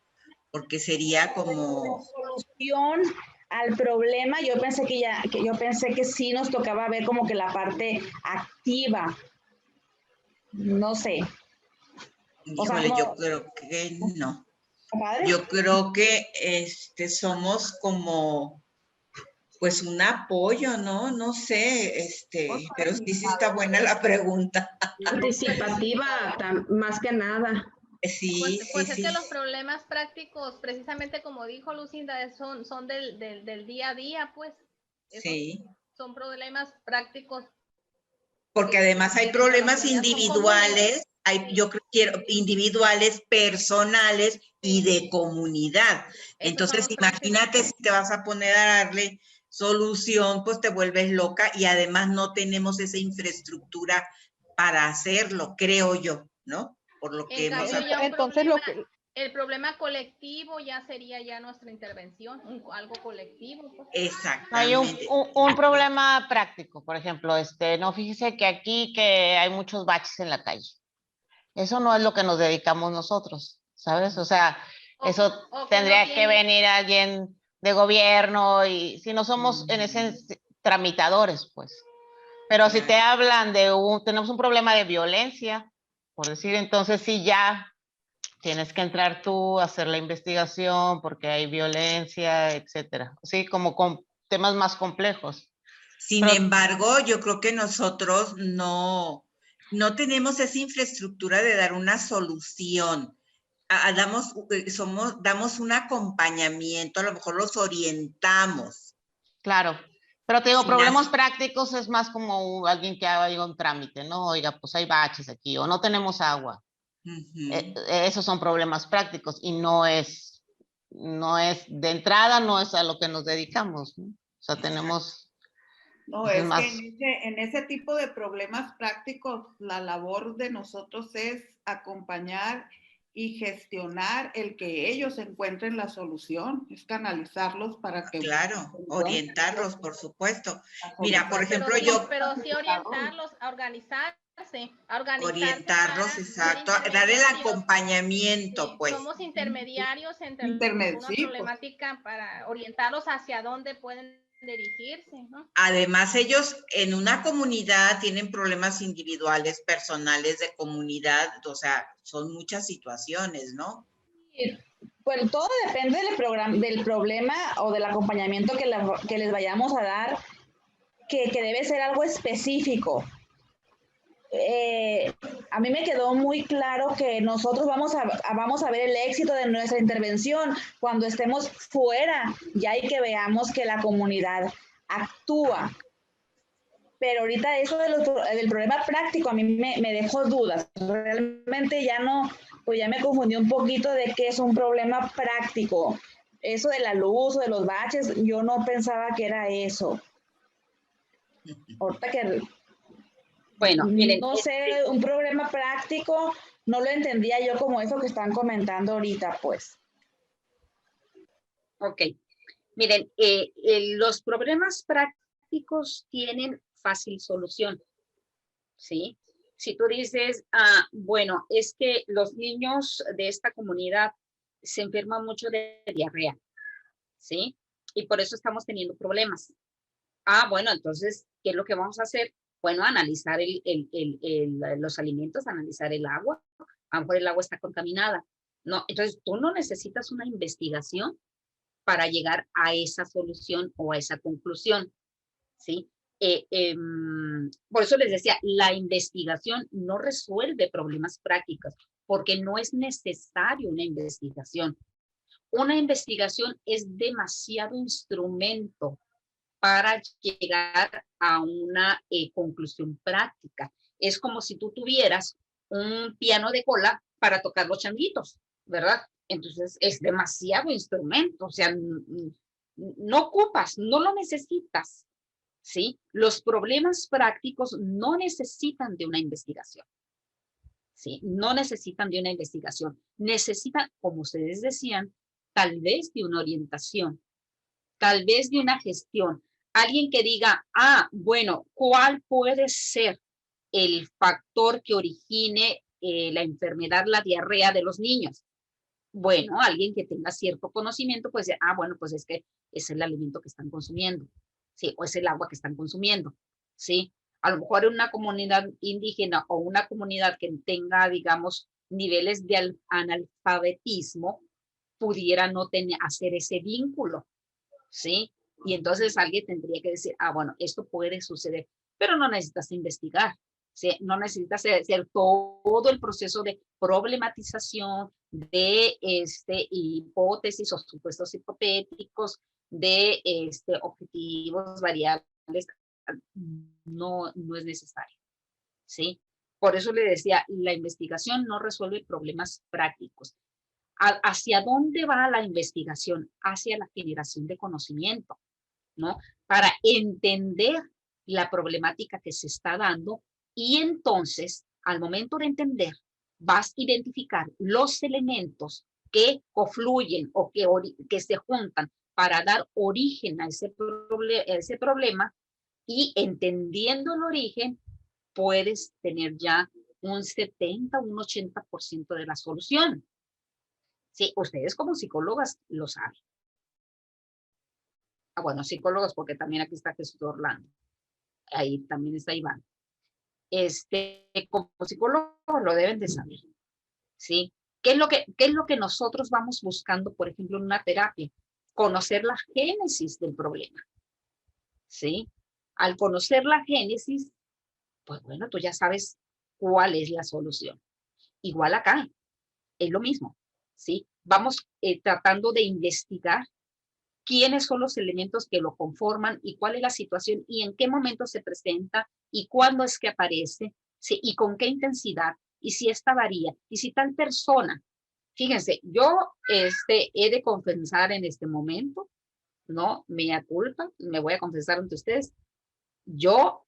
[SPEAKER 8] Porque sería como...
[SPEAKER 4] Solución al problema, yo pensé que sí nos tocaba ver como que la parte activa. No sé.
[SPEAKER 8] Híjole,
[SPEAKER 4] O sea,
[SPEAKER 8] yo creo que no.
[SPEAKER 4] ¿padre?
[SPEAKER 8] Yo creo que somos como pues un apoyo, ¿no? No sé, pero sí está buena la pregunta.
[SPEAKER 9] Participativa, más que nada.
[SPEAKER 8] Sí,
[SPEAKER 7] Pues
[SPEAKER 8] sí,
[SPEAKER 7] es
[SPEAKER 8] sí.
[SPEAKER 7] que los problemas prácticos, precisamente como dijo Lucinda, son del día a día, pues.
[SPEAKER 8] Sí.
[SPEAKER 7] Son problemas prácticos.
[SPEAKER 8] Porque además hay problemas individuales, yo quiero individuales, personales y de comunidad. Entonces, imagínate si te vas a poner a darle solución, pues te vuelves loca y además no tenemos esa infraestructura para hacerlo, creo yo, ¿no? Por lo que hemos
[SPEAKER 5] Entonces,
[SPEAKER 7] el problema colectivo ya sería ya nuestra intervención, algo colectivo. Pues.
[SPEAKER 8] Exactamente.
[SPEAKER 10] Hay un problema práctico, por ejemplo, no, fíjese que aquí que hay muchos baches en la calle. Eso no es lo que nos dedicamos nosotros, ¿sabes? O sea, eso tendría que venir alguien de gobierno y si no somos en ese tramitadores, pues. Pero si te hablan tenemos un problema de violencia, por decir, entonces sí ya tienes que entrar tú a hacer la investigación porque hay violencia, etcétera. Sí, como con temas más complejos.
[SPEAKER 8] Sin embargo, yo creo que nosotros no tenemos esa infraestructura de dar una solución. Damos un acompañamiento, a lo mejor los orientamos.
[SPEAKER 10] Claro, pero te digo, problemas prácticos es más como alguien que haga un trámite, ¿no? Oiga, pues hay baches aquí o no tenemos agua. Esos son problemas prácticos y no es de entrada, no es a lo que nos dedicamos, ¿no? O sea, tenemos...
[SPEAKER 3] No, es que en ese tipo de problemas prácticos, la labor de nosotros es acompañar y gestionar el que ellos encuentren la solución, es canalizarlos para que...
[SPEAKER 8] Claro, orientarlos, por supuesto. Mira, por ejemplo, yo...
[SPEAKER 7] Pero sí orientarlos a organizarse.
[SPEAKER 8] Orientarlos, exacto, darle el acompañamiento, pues.
[SPEAKER 7] Somos intermediarios entre una problemática para orientarlos hacia dónde pueden dirigirse, ¿no?
[SPEAKER 8] Además, ellos en una comunidad tienen problemas individuales, personales, de comunidad, o sea, son muchas situaciones, ¿no?
[SPEAKER 4] Bueno, todo depende del problema o del acompañamiento que les vayamos a dar, que debe ser algo específico. A mí me quedó muy claro que nosotros vamos a ver el éxito de nuestra intervención cuando estemos fuera, ya y que veamos que la comunidad actúa. Pero ahorita eso del problema práctico a mí me dejó dudas. Realmente ya no, pues ya me confundí un poquito de qué es un problema práctico. Eso de la luz o de los baches, yo no pensaba que era eso. Ahorita que...
[SPEAKER 2] Bueno, miren.
[SPEAKER 4] No sé, un problema práctico, no lo entendía yo como eso que están comentando ahorita, pues.
[SPEAKER 2] Ok. Miren, los problemas prácticos tienen fácil solución, ¿sí? Si tú dices, bueno, es que los niños de esta comunidad se enferman mucho de diarrea, ¿sí? Y por eso estamos teniendo problemas. Bueno, entonces, ¿qué es lo que vamos a hacer? Bueno, analizar los alimentos, analizar el agua. A lo mejor el agua está contaminada. No, entonces tú no necesitas una investigación para llegar a esa solución o a esa conclusión, ¿sí? Por eso les decía, la investigación no resuelve problemas prácticos, porque no es necesario una investigación. Una investigación es demasiado instrumento para llegar a una conclusión práctica. Es como si tú tuvieras un piano de cola para tocar los changuitos, ¿verdad? Entonces es demasiado instrumento, o sea, no ocupas, no lo necesitas, ¿sí? Los problemas prácticos no necesitan de una investigación, ¿sí? No necesitan de una investigación, necesitan, como ustedes decían, tal vez de una orientación, tal vez de una gestión. Alguien que diga, bueno, ¿cuál puede ser el factor que origine la enfermedad, la diarrea de los niños? Bueno, alguien que tenga cierto conocimiento, pues, bueno, pues es que es el alimento que están consumiendo, ¿sí? O es el agua que están consumiendo, ¿sí? A lo mejor en una comunidad indígena o una comunidad que tenga, digamos, niveles de analfabetismo, pudiera no hacer ese vínculo, ¿sí? Y entonces alguien tendría que decir, bueno, esto puede suceder, pero no necesitas investigar, ¿sí? No necesitas hacer todo el proceso de problematización, de hipótesis o supuestos hipotéticos, de objetivos, variables, no es necesario, ¿sí? Por eso le decía, la investigación no resuelve problemas prácticos. ¿Hacia dónde va la investigación? Hacia la generación de conocimiento, ¿no? Para entender la problemática que se está dando y entonces, al momento de entender, vas a identificar los elementos que confluyen o que se juntan para dar origen a ese problema y entendiendo el origen, puedes tener ya un 70, un 80% de la solución. Sí, ustedes como psicólogas lo saben. Bueno, psicólogos, porque también aquí está Jesús Orlando. Ahí también está Iván. Como psicólogos lo deben de saber. ¿Sí? ¿Qué es lo que nosotros vamos buscando, por ejemplo, en una terapia? Conocer la génesis del problema. ¿Sí? Al conocer la génesis, pues bueno, tú ya sabes cuál es la solución. Igual acá, es lo mismo. ¿Sí? Vamos tratando de investigar quiénes son los elementos que lo conforman y cuál es la situación y en qué momento se presenta y cuándo es que aparece, ¿sí? Y con qué intensidad y si esta varía y si tal persona, fíjense, yo he de confesar en este momento, ¿no? Mea culpa, me voy a confesar ante ustedes, yo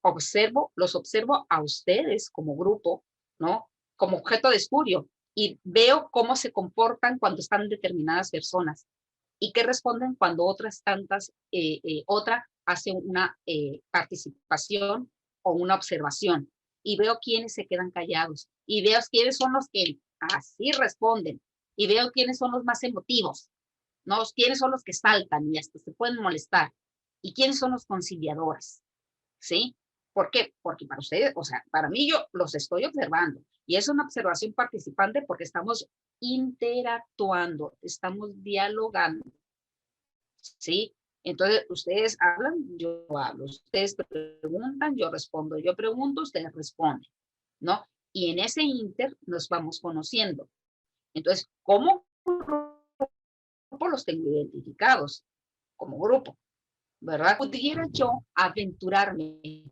[SPEAKER 2] los observo a ustedes como grupo, ¿no? Como objeto de estudio y veo cómo se comportan cuando están determinadas personas y qué responden cuando otras tantas, otra hace una participación o una observación y veo quiénes se quedan callados y veo quiénes son los que así responden y veo quiénes son los más emotivos, ¿no? Quiénes son los que saltan y hasta se pueden molestar y quiénes son los conciliadores, ¿sí? ¿Por qué? Porque para ustedes, o sea, para mí yo los estoy observando y es una observación participante porque estamos interactuando, estamos dialogando, ¿sí? Entonces, ustedes hablan, yo hablo, ustedes preguntan, yo respondo, yo pregunto, ustedes responden, ¿no? Y en ese inter nos vamos conociendo. Entonces, ¿cómo grupo los tengo identificados? Como grupo, ¿verdad? Pudiera yo aventurarme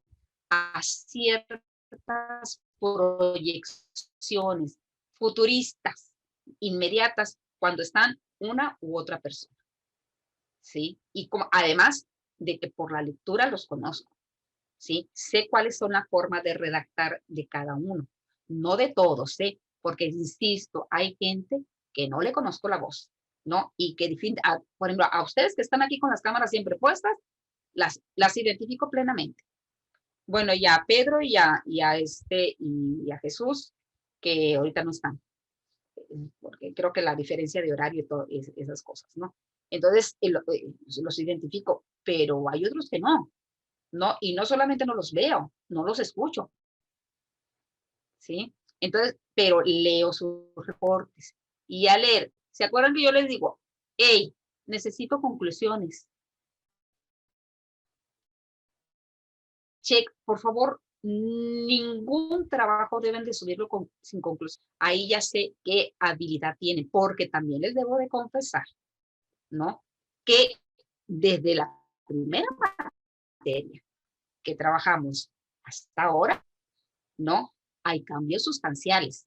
[SPEAKER 2] a ciertas proyecciones futuristas, inmediatas, cuando están una u otra persona, ¿sí? Y además de que por la lectura los conozco, ¿sí? Sé cuáles son las formas de redactar de cada uno, no de todos, ¿sí? Porque, insisto, hay gente que no le conozco la voz, ¿no? Y que, por ejemplo, a ustedes que están aquí con las cámaras siempre puestas, las identifico plenamente. Bueno, y a Pedro y a Jesús, que ahorita no están, porque creo que la diferencia de horario y todas esas cosas, ¿no? Entonces, los identifico, pero hay otros que no, ¿no? Y no solamente no los veo, no los escucho, ¿sí? Entonces, pero leo sus reportes. Y al leer, ¿se acuerdan que yo les digo, hey, necesito conclusiones? check, por favor, ningún trabajo deben de subirlo sin conclusión. Ahí ya sé qué habilidad tienen, porque también les debo de confesar, ¿no? Que desde la primera materia que trabajamos hasta ahora, ¿no? Hay cambios sustanciales,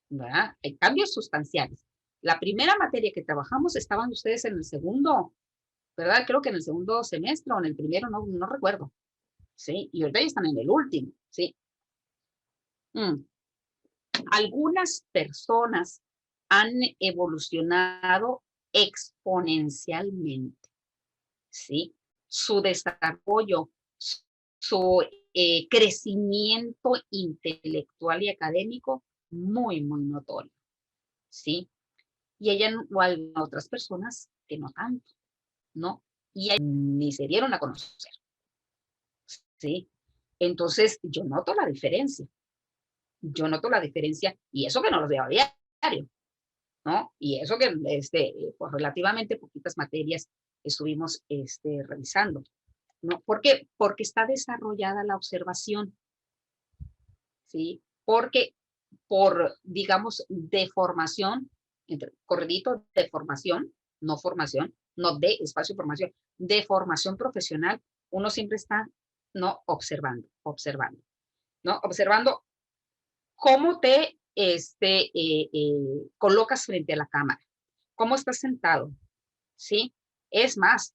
[SPEAKER 2] ¿verdad? Hay cambios sustanciales. La primera materia que trabajamos estaban ustedes en el segundo, ¿verdad? Creo que en el segundo semestre o en el primero, no recuerdo. ¿Sí? Y ahorita ya están en el último, ¿sí? Algunas personas han evolucionado exponencialmente, ¿sí? Su desarrollo, su crecimiento intelectual y académico muy, muy notorio, ¿sí? Y hay otras personas que no tanto, ¿no? Y ni se dieron a conocer, ¿sí? Entonces, yo noto la diferencia. Yo noto la diferencia, y eso que no los veo a diario, ¿no? Y eso que pues relativamente poquitas materias estuvimos revisando, ¿no? ¿Por qué? Porque está desarrollada la observación, ¿sí? Porque por, digamos, deformación, corredito de formación, no de espacio de formación, de formación profesional, uno siempre está, ¿no? Observando, ¿no? Observando cómo te colocas frente a la cámara, cómo estás sentado, ¿sí? Es más,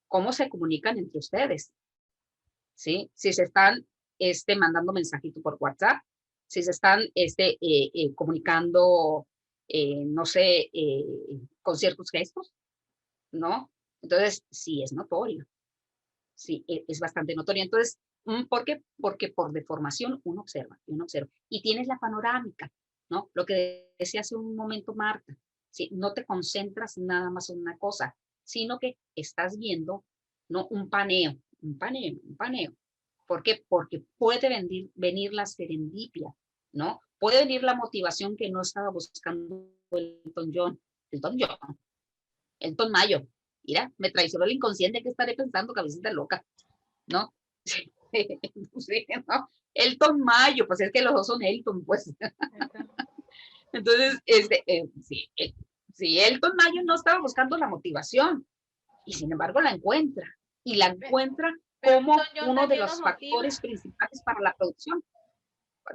[SPEAKER 2] cómo se comunican entre ustedes, ¿sí? Si se están mandando mensajito por WhatsApp, si se están comunicando, no sé, con ciertos gestos, ¿no? Entonces, sí es notorio, sí, es bastante notorio. Entonces, ¿por qué? Porque por deformación uno observa, y tienes la panorámica, ¿no? Lo que decía hace un momento Marta, ¿sí? No te concentras nada más en una cosa, sino que estás viendo, ¿no? Un paneo. ¿Por qué? Porque puede venir la serendipia, ¿no? Puede venir la motivación que no estaba buscando Elton Mayo. Mira, me traicionó el inconsciente, que estaré pensando, cabecita loca, ¿no? Sí, ¿no? Elton Mayo, pues es que los dos son Elton, pues. Entonces, sí, Elton Mayo no estaba buscando la motivación, y sin embargo la encuentra, y la encuentra como uno de los factores principales para la producción.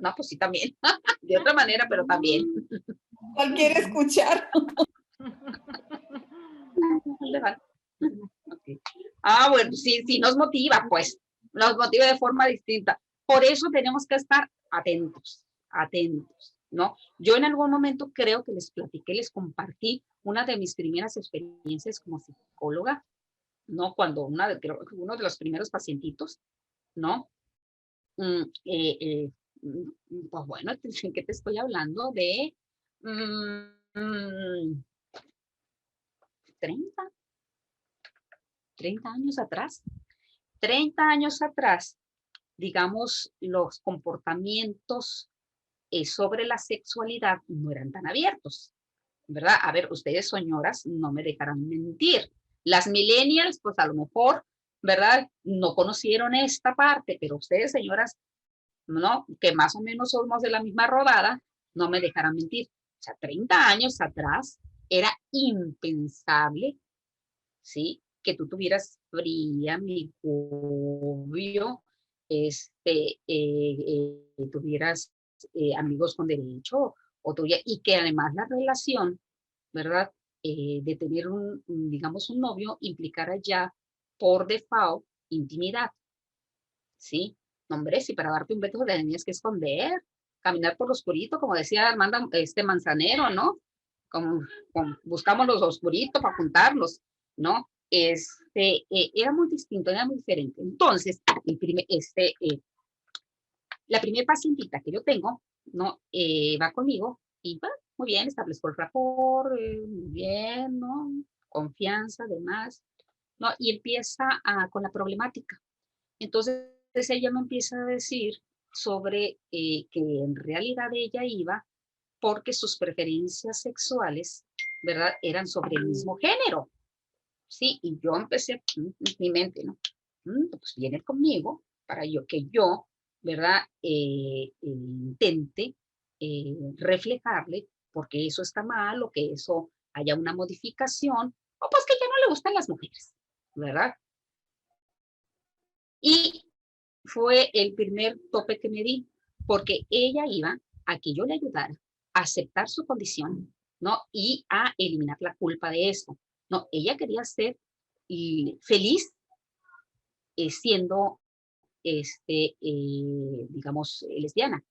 [SPEAKER 2] No, pues sí, también, de otra manera, pero también.
[SPEAKER 3] ¿Cuál quiere escuchar?
[SPEAKER 2] Okay. Ah, bueno, sí, nos motiva, pues, nos motiva de forma distinta. Por eso tenemos que estar atentos, ¿no? Yo en algún momento creo que les platiqué, les compartí una de mis primeras experiencias como psicóloga, ¿no? Cuando uno de los primeros pacientitos, ¿no? Pues bueno, ¿en qué te estoy hablando? De 30 años atrás. 30 años atrás, digamos, los comportamientos sobre la sexualidad no eran tan abiertos, ¿verdad? A ver, ustedes, señoras, no me dejarán mentir. Las millennials, pues a lo mejor, ¿verdad? No conocieron esta parte, pero ustedes, señoras, ¿no? Que más o menos somos de la misma rodada, no me dejarán mentir. O sea, 30 años atrás era impensable, ¿sí? Que tú tuvieras fría, mi obvio, tuvieras amigos con derecho, y que además la relación, ¿verdad? De tener digamos, un novio implicara ya por default intimidad, ¿sí? Hombre, si para darte un beso te tenías que esconder, caminar por lo oscurito, como decía Armando Manzanero, ¿no? Como buscamos los oscuritos para juntarlos, ¿no? Era muy distinto, era muy diferente. Entonces, la primera pacientita que yo tengo, ¿no? Va conmigo y va muy bien, establezco el rapport, muy bien, ¿no? Confianza, además, ¿no? Y empieza con la problemática. Entonces, ella me empieza a decir sobre que en realidad ella iba porque sus preferencias sexuales, ¿verdad? Eran sobre el mismo género. Sí, y yo empecé, mi mente, ¿no? Pues viene conmigo para que yo, ¿verdad? Intente reflejarle porque eso está mal o que eso haya una modificación o pues que ya no le gustan las mujeres, ¿verdad? Y fue el primer tope que me di porque ella iba a que yo le ayudara a aceptar su condición, ¿no? Y a eliminar la culpa de eso. No, ella quería ser feliz siendo, digamos, lesbiana,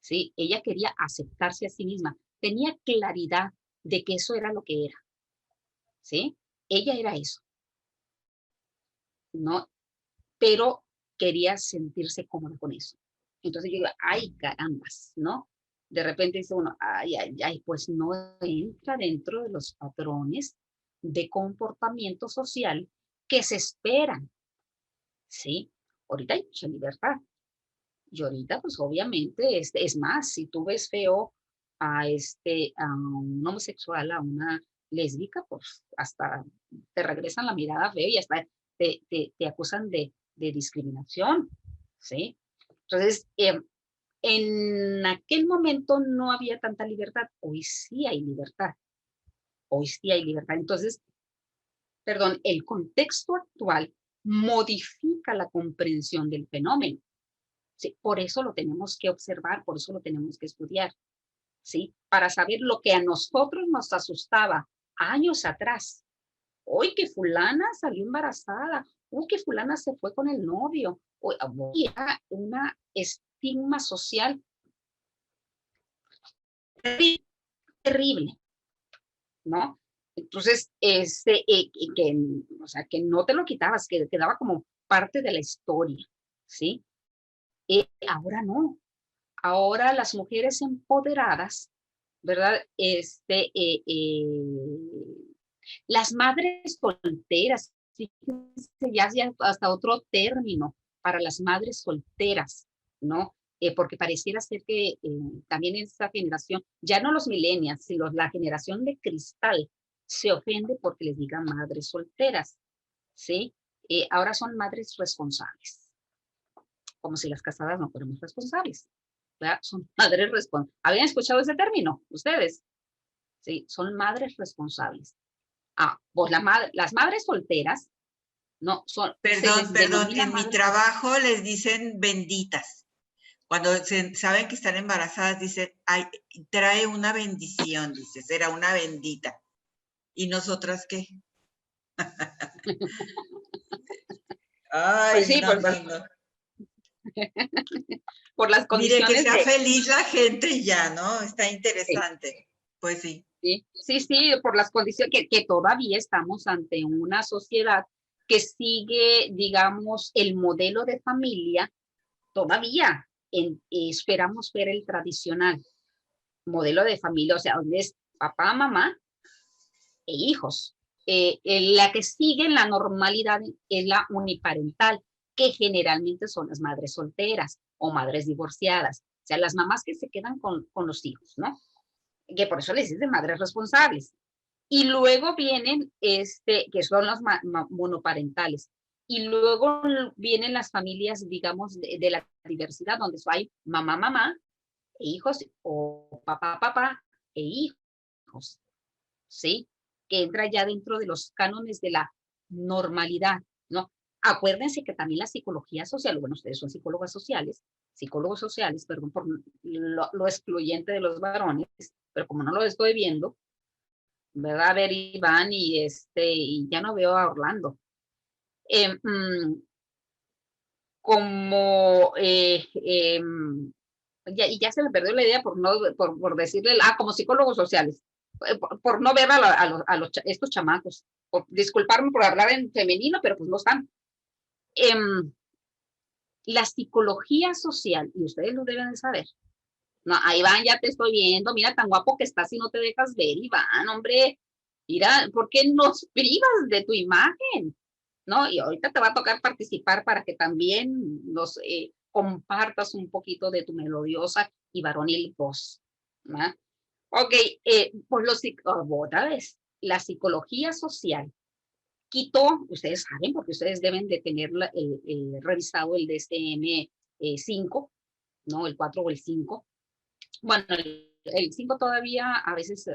[SPEAKER 2] ¿sí? Ella quería aceptarse a sí misma. Tenía claridad de que eso era lo que era, ¿sí? Ella era eso, ¿no? Pero quería sentirse cómoda con eso. Entonces yo digo, ay, carambas, ¿no? De repente dice uno, ay, ay, ay, pues no entra dentro de los patrones de comportamiento social que se esperan, ¿sí? Ahorita hay mucha libertad. Y ahorita, pues obviamente, es más, si tú ves feo a un homosexual, a una lésbica, pues hasta te regresan la mirada feo y hasta te acusan de discriminación, ¿sí? Entonces, en aquel momento no había tanta libertad, hoy sí hay libertad, hoy sí hay libertad. Entonces, perdón, el contexto actual modifica la comprensión del fenómeno. ¿Sí? Por eso lo tenemos que observar, por eso lo tenemos que estudiar, ¿sí? Para saber lo que a nosotros nos asustaba años atrás. Hoy que fulana salió embarazada, uy, que fulana se fue con el novio, hoy era una estigma social terrible, ¿no? Entonces, o sea, que no te lo quitabas, que quedaba como parte de la historia, ¿sí? Ahora no. Ahora las mujeres empoderadas, ¿verdad? Las madres solteras, fíjense, ya hasta otro término para las madres solteras, ¿no? Porque pareciera ser que también en esta generación, ya no los millennials, sino la generación de cristal, se ofende porque les digan madres solteras, ¿sí? Ahora son madres responsables, como si las casadas no fuéramos responsables, ¿verdad? Son madres responsables. ¿Habían escuchado ese término ustedes? Sí, son madres responsables. Pues las madres solteras, no, son,
[SPEAKER 8] Perdón, en mi trabajo les dicen benditas. Cuando saben que están embarazadas, dicen, ay, trae una bendición, dice, será una bendita. ¿Y nosotras qué? Ay,
[SPEAKER 2] pues sí,
[SPEAKER 8] no.
[SPEAKER 2] Por las condiciones.
[SPEAKER 8] Mire, que sea feliz la gente ya, ¿no? Está interesante. Sí. Pues sí.
[SPEAKER 2] Sí, por las condiciones que todavía estamos ante una sociedad que sigue, digamos, el modelo de familia, todavía esperamos ver el tradicional modelo de familia, o sea, donde es papá, mamá e hijos. La que sigue en la normalidad es la uniparental, que generalmente son las madres solteras o madres divorciadas, o sea, las mamás que se quedan con los hijos, ¿no? Que por eso les dicen madres responsables. Y luego vienen, que son las monoparentales. Y luego vienen las familias, digamos, de la diversidad, donde hay mamá, mamá, e hijos, o papá, papá, e hijos, ¿sí? Que entra ya dentro de los cánones de la normalidad, ¿no? Acuérdense que también la psicología social, bueno, ustedes son psicólogos sociales, perdón por lo excluyente de los varones, pero como no lo estoy viendo, ¿verdad? A ver, Iván, y ya no veo a Orlando. Ya se me perdió la idea por decirle, como psicólogos sociales, por no ver estos chamacos. Disculparme por hablar en femenino, pero pues no están. La psicología social, y ustedes lo deben de saber. No, Iván, ya te estoy viendo, mira tan guapo que estás y no te dejas ver, Iván, hombre. Mira, ¿por qué nos privas de tu imagen? ¿No? Y ahorita te va a tocar participar para que también nos compartas un poquito de tu melodiosa y varonil voz, ¿no? Ok, pues otra vez, la psicología social Quito, ustedes saben, porque ustedes deben de tener revisado el DSM-5, ¿no? El 4 o el 5. Bueno, el 5 todavía a veces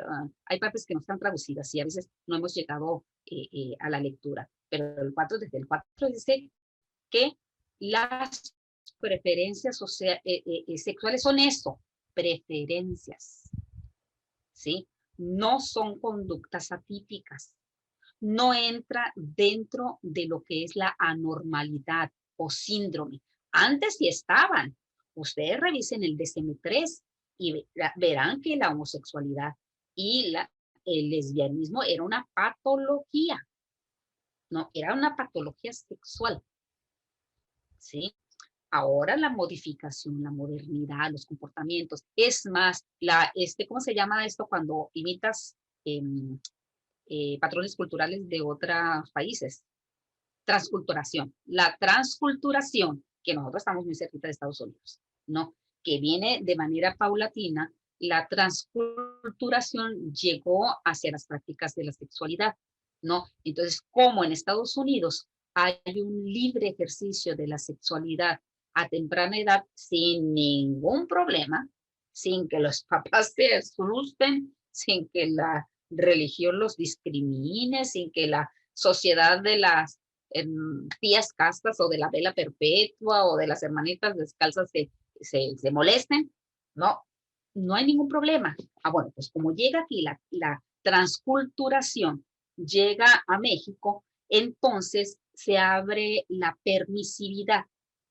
[SPEAKER 2] hay partes que no están traducidas y a veces no hemos llegado a la lectura. Pero el 4, desde el 4 dice que las preferencias sexuales son eso, preferencias, ¿sí? No son conductas atípicas. No entra dentro de lo que es la anormalidad o síndrome. Antes sí estaban. Ustedes revisen el DSM-3 y verán que la homosexualidad y el lesbianismo era una patología. No, era una patología sexual. ¿Sí? Ahora la modificación, la modernidad, los comportamientos. Es más, ¿cómo se llama esto cuando imitas patrones culturales de otros países? Transculturación. La transculturación, que nosotros estamos muy cerquita de Estados Unidos, ¿no? Que viene de manera paulatina, la transculturación llegó hacia las prácticas de la sexualidad, ¿no? Entonces, como en Estados Unidos hay un libre ejercicio de la sexualidad a temprana edad sin ningún problema, sin que los papás se asusten, sin que la religión los discrimine, sin que la sociedad de las tías castas o de la vela perpetua o de las hermanitas descalzas se molesten, no hay ningún problema. Bueno, pues como llega aquí la transculturación, llega a México, entonces se abre la permisividad,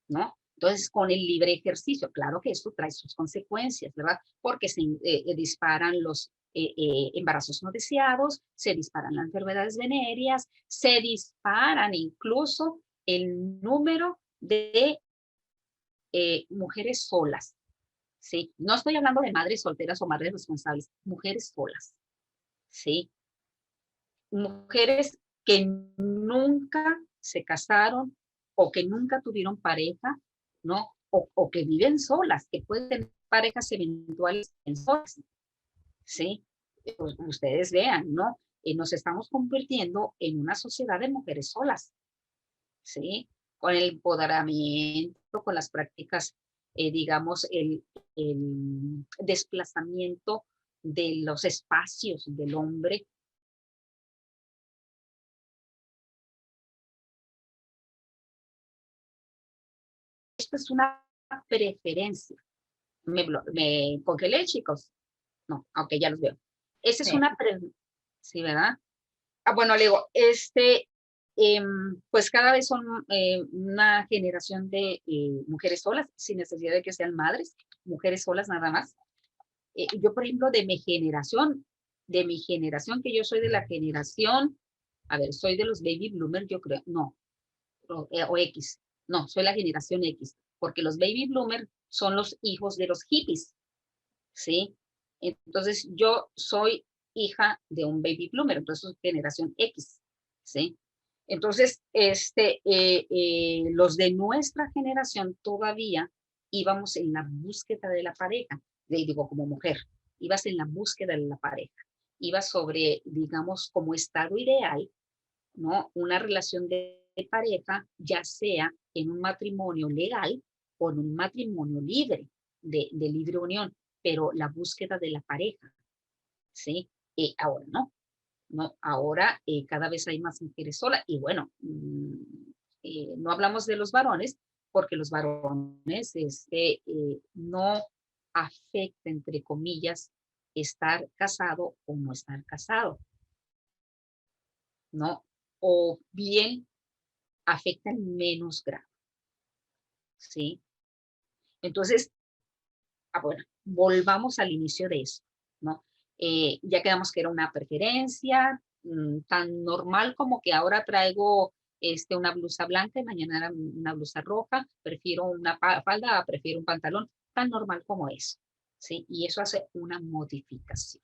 [SPEAKER 2] ¿no? Entonces, con el libre ejercicio, claro que esto trae sus consecuencias, ¿verdad? Porque se disparan los embarazos no deseados, se disparan las enfermedades venéreas, se disparan incluso el número de mujeres solas, ¿sí? No estoy hablando de madres solteras o madres responsables, mujeres solas, ¿sí? Mujeres que nunca se casaron o que nunca tuvieron pareja, ¿no? O que viven solas, que pueden tener parejas eventuales en solas, ¿sí? Pues ustedes vean, ¿no? Nos estamos convirtiendo en una sociedad de mujeres solas, ¿sí? Con el empoderamiento, con las prácticas, digamos, el desplazamiento de los espacios del hombre. Esto es una preferencia. Me congelé, chicos. No, aunque ya los veo. Esa es una preferencia, ¿sí, verdad? Bueno, le digo, pues cada vez son una generación de mujeres solas, sin necesidad de que sean madres, mujeres solas nada más. Yo, por ejemplo, de mi generación, que yo soy de la generación, a ver, soy de los baby bloomers, yo creo, no, o X, no, soy la generación X, porque los baby bloomers son los hijos de los hippies, ¿sí? Entonces, yo soy hija de un baby bloomer, entonces soy generación X, ¿sí? Entonces, los de nuestra generación todavía íbamos en la búsqueda de la pareja, digo, como mujer, ibas en la búsqueda de la pareja, ibas sobre, digamos, como estado ideal, ¿no? Una relación de pareja, ya sea en un matrimonio legal o en un matrimonio libre, de libre unión, pero la búsqueda de la pareja, ¿sí? Ahora no, ahora cada vez hay más mujeres solas y bueno, no hablamos de los varones porque los varones no afecta, entre comillas, estar casado o no estar casado, ¿no? O bien afecta en menos grado, ¿sí? Entonces, bueno, volvamos al inicio de eso, ¿no? Ya quedamos que era una preferencia tan normal como que ahora traigo una blusa blanca y mañana era una blusa roja, prefiero una falda, prefiero un pantalón, tan normal como eso, ¿sí? Y eso hace una modificación,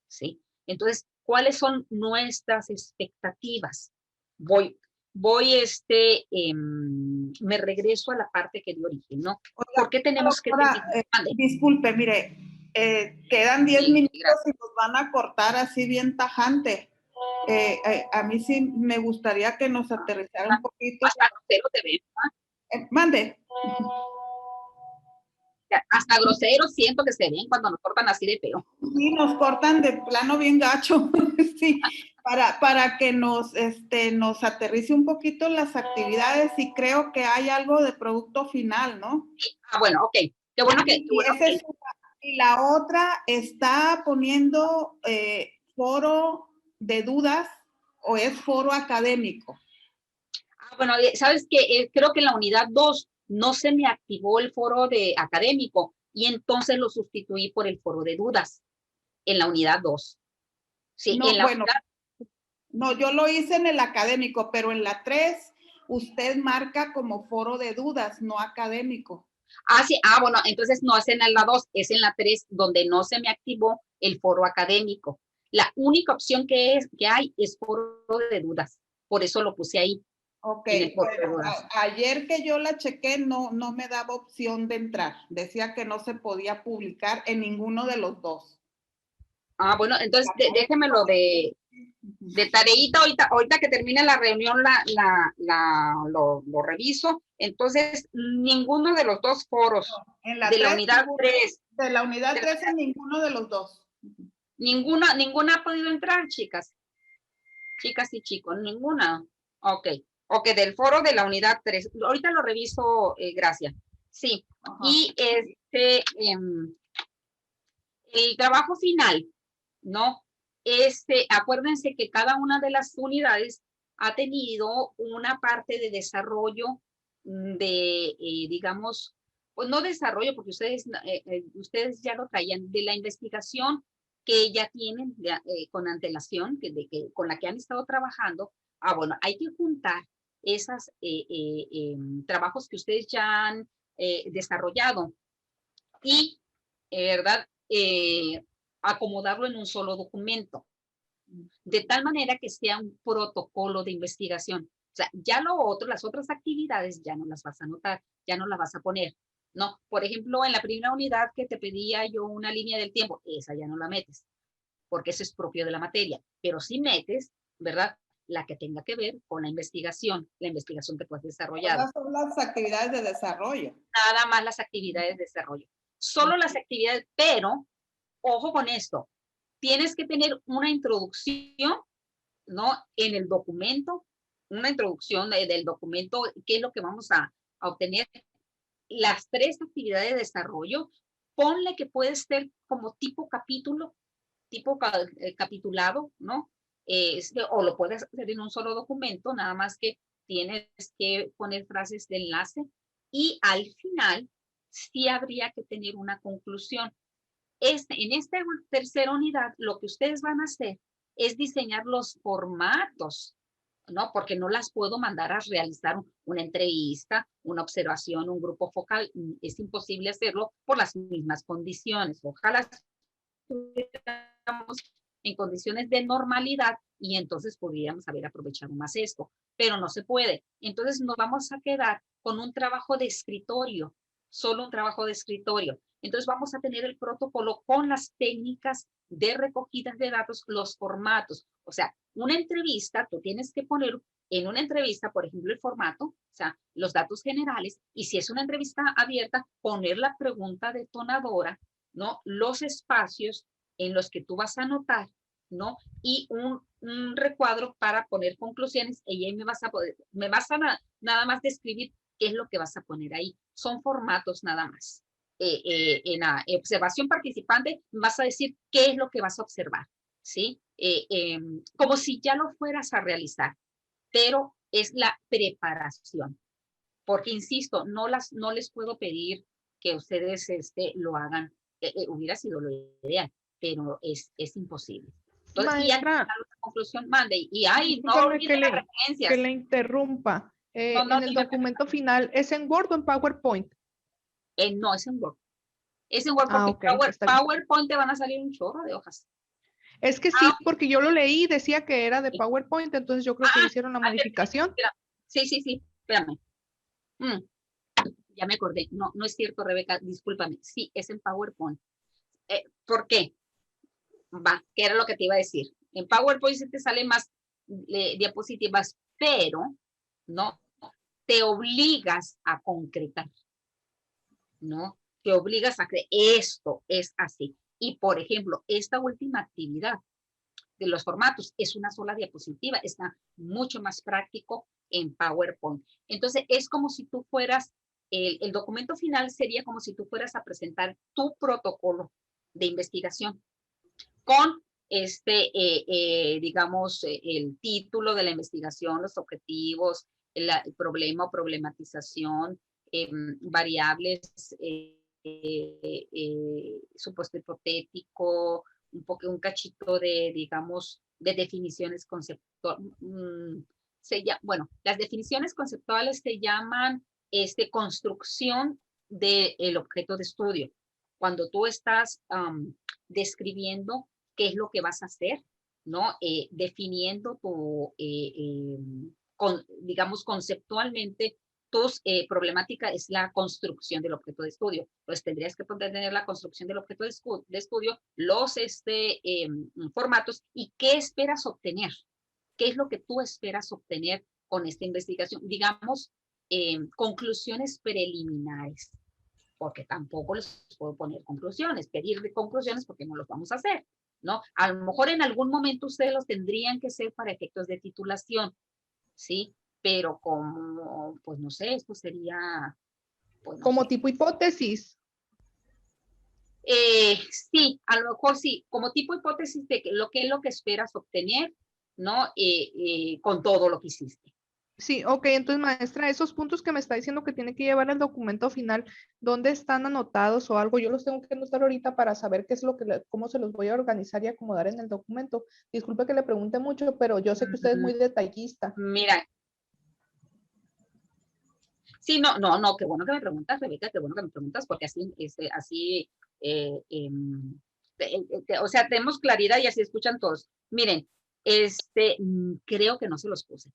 [SPEAKER 2] ¿sí? Entonces, ¿cuáles son nuestras expectativas? Me regreso a la parte que dio origen, ¿no? ¿Por qué tenemos que
[SPEAKER 3] disculpe, mire, quedan 10 minutos y nos van a cortar así bien tajante. A mí sí me gustaría que nos aterrizara un poquito.
[SPEAKER 2] Hasta grosero te ven.
[SPEAKER 3] Mande.
[SPEAKER 2] Hasta grosero siento que se ven cuando nos cortan así de feo.
[SPEAKER 3] Sí, nos cortan de plano bien gacho. Sí, para que nos aterrice un poquito las actividades, y creo que hay algo de producto final, ¿no?
[SPEAKER 2] Ah, bueno, ok. Qué bueno que...
[SPEAKER 3] Y la otra está poniendo foro de dudas, o es foro académico.
[SPEAKER 2] Ah, bueno, ¿sabes qué? Creo que en la unidad 2 no se me activó el foro de académico y entonces lo sustituí por el foro de dudas en la unidad 2. Sí,
[SPEAKER 3] No,
[SPEAKER 2] en la
[SPEAKER 3] bueno,
[SPEAKER 2] unidad...
[SPEAKER 3] no, yo lo hice en el académico, pero en la 3 usted marca como foro de dudas, no académico.
[SPEAKER 2] Ah, sí, bueno, entonces no es en la 2, es en la 3 donde no se me activó el foro académico. La única opción que hay es foro de dudas, por eso lo puse ahí.
[SPEAKER 3] Ok,
[SPEAKER 2] bueno,
[SPEAKER 3] ayer que yo la chequé no me daba opción de entrar, decía que no se podía publicar en ninguno de los dos.
[SPEAKER 2] Ah, bueno, entonces déjemelo de tareita, ahorita que termine la reunión lo reviso. Entonces, ninguno de los dos foros de la unidad 3.
[SPEAKER 3] De la unidad 3 en ninguno de los dos.
[SPEAKER 2] Ninguna ha podido entrar, chicas. Chicas y chicos, ninguna. Ok, del foro de la unidad 3. Ahorita lo reviso, gracias. Sí, ajá. Y el trabajo final, ¿no? Acuérdense que cada una de las unidades ha tenido una parte de desarrollo de, digamos, pues no desarrollo, porque ustedes ya lo traían, de la investigación que ya tienen con antelación, con la que han estado trabajando. Bueno, hay que juntar esos trabajos que ustedes ya han desarrollado y, ¿verdad? Acomodarlo en un solo documento, de tal manera que sea un protocolo de investigación. O sea, ya las otras actividades ya no las vas a anotar, ya no las vas a poner, ¿no? Por ejemplo, en la primera unidad que te pedía yo una línea del tiempo, esa ya no la metes, porque eso es propio de la materia, pero sí metes, ¿verdad? La que tenga que ver con la investigación que tú has desarrollado.
[SPEAKER 3] Esas son las actividades de desarrollo.
[SPEAKER 2] Nada más las actividades de desarrollo. Solo las actividades, pero ojo con esto, tienes que tener una introducción, ¿no? En el documento, una introducción del documento, qué es lo que vamos a obtener. Las 3 actividades de desarrollo, ponle que puede ser como tipo capítulo, tipo capitulado, ¿no? O lo puedes hacer en un solo documento, nada más que tienes que poner frases de enlace y al final sí habría que tener una conclusión. En esta tercera unidad, lo que ustedes van a hacer es diseñar los formatos, ¿no? Porque no las puedo mandar a realizar una entrevista, una observación, un grupo focal. Es imposible hacerlo por las mismas condiciones. Ojalá estuviéramos en condiciones de normalidad y entonces podríamos haber aprovechado más esto, pero no se puede. Entonces nos vamos a quedar con un trabajo de escritorio, solo un trabajo de escritorio. Entonces vamos a tener el protocolo con las técnicas de recogidas de datos, los formatos. O sea, una entrevista, tú tienes que poner en una entrevista, por ejemplo, el formato, o sea, los datos generales, y si es una entrevista abierta, poner la pregunta detonadora, ¿no? Los espacios en los que tú vas a anotar, ¿no? Y un recuadro para poner conclusiones, y ahí me vas a nada más describir qué es lo que vas a poner ahí. Son formatos nada más. En la observación participante vas a decir qué es lo que vas a observar, ¿sí? Como si ya lo fueras a realizar, pero es la preparación. Porque, insisto, no les puedo pedir que ustedes lo hagan. Hubiera sido lo ideal, pero es imposible. Entonces,
[SPEAKER 5] Maestra,
[SPEAKER 2] y la conclusión, mande. Y ahí no olviden las referencias.
[SPEAKER 5] Que le interrumpa. En el documento final, ¿es en Word o en PowerPoint?
[SPEAKER 2] No, es en Word. Es en Word porque
[SPEAKER 5] okay,
[SPEAKER 2] PowerPoint te van a salir un chorro de hojas.
[SPEAKER 5] Es que sí, porque yo lo leí y decía que era de PowerPoint, entonces yo creo que hicieron la modificación.
[SPEAKER 2] Sí, espérame. Ya me acordé. No es cierto, Rebeca, discúlpame. Sí, es en PowerPoint. ¿Por qué? ¿Qué era lo que te iba a decir? En PowerPoint sí te salen más diapositivas, pero no te obligas a concretar, ¿no? Te obligas a que esto es así. Y, por ejemplo, esta última actividad de los formatos es una sola diapositiva, está mucho más práctico en PowerPoint. Entonces, es como si tú fueras, el documento final sería como si tú fueras a presentar tu protocolo de investigación con digamos, el título de la investigación, los objetivos, el problema o problematización, variables, supuesto hipotético, un cachito de, digamos, de definiciones conceptuales. Bueno, las definiciones conceptuales se llaman construcción del objeto de estudio. Cuando tú estás describiendo qué es lo que vas a hacer, ¿no? Definiendo tu, digamos, conceptualmente, tus problemática es la construcción del objeto de estudio. Entonces, tendrías que tener la construcción del objeto de estudio, los formatos y qué esperas obtener. ¿Qué es lo que tú esperas obtener con esta investigación? Digamos, conclusiones preliminares, porque tampoco les puedo poner conclusiones, pedir conclusiones porque no los vamos a hacer, ¿no? A lo mejor en algún momento ustedes los tendrían que hacer para efectos de titulación, ¿sí? Pero como, pues no sé, esto sería... Pues, no
[SPEAKER 5] como
[SPEAKER 2] sé.
[SPEAKER 5] tipo hipótesis.
[SPEAKER 2] Sí, a lo mejor sí, como tipo hipótesis de lo que es lo que esperas obtener, ¿no? Con todo lo que hiciste.
[SPEAKER 5] Sí, ok, entonces maestra, esos puntos que me está diciendo que tiene que llevar el documento final, ¿dónde están anotados o algo? Yo los tengo que anotar ahorita para saber qué es lo que, cómo se los voy a organizar y acomodar en el documento. Disculpe que le pregunte mucho, pero yo sé que usted es muy detallista.
[SPEAKER 2] Mira. Sí, no, qué bueno que me preguntas, Rebeca, qué bueno que me preguntas, porque así, o sea, tenemos claridad y así escuchan todos. Miren, creo que no se los puse.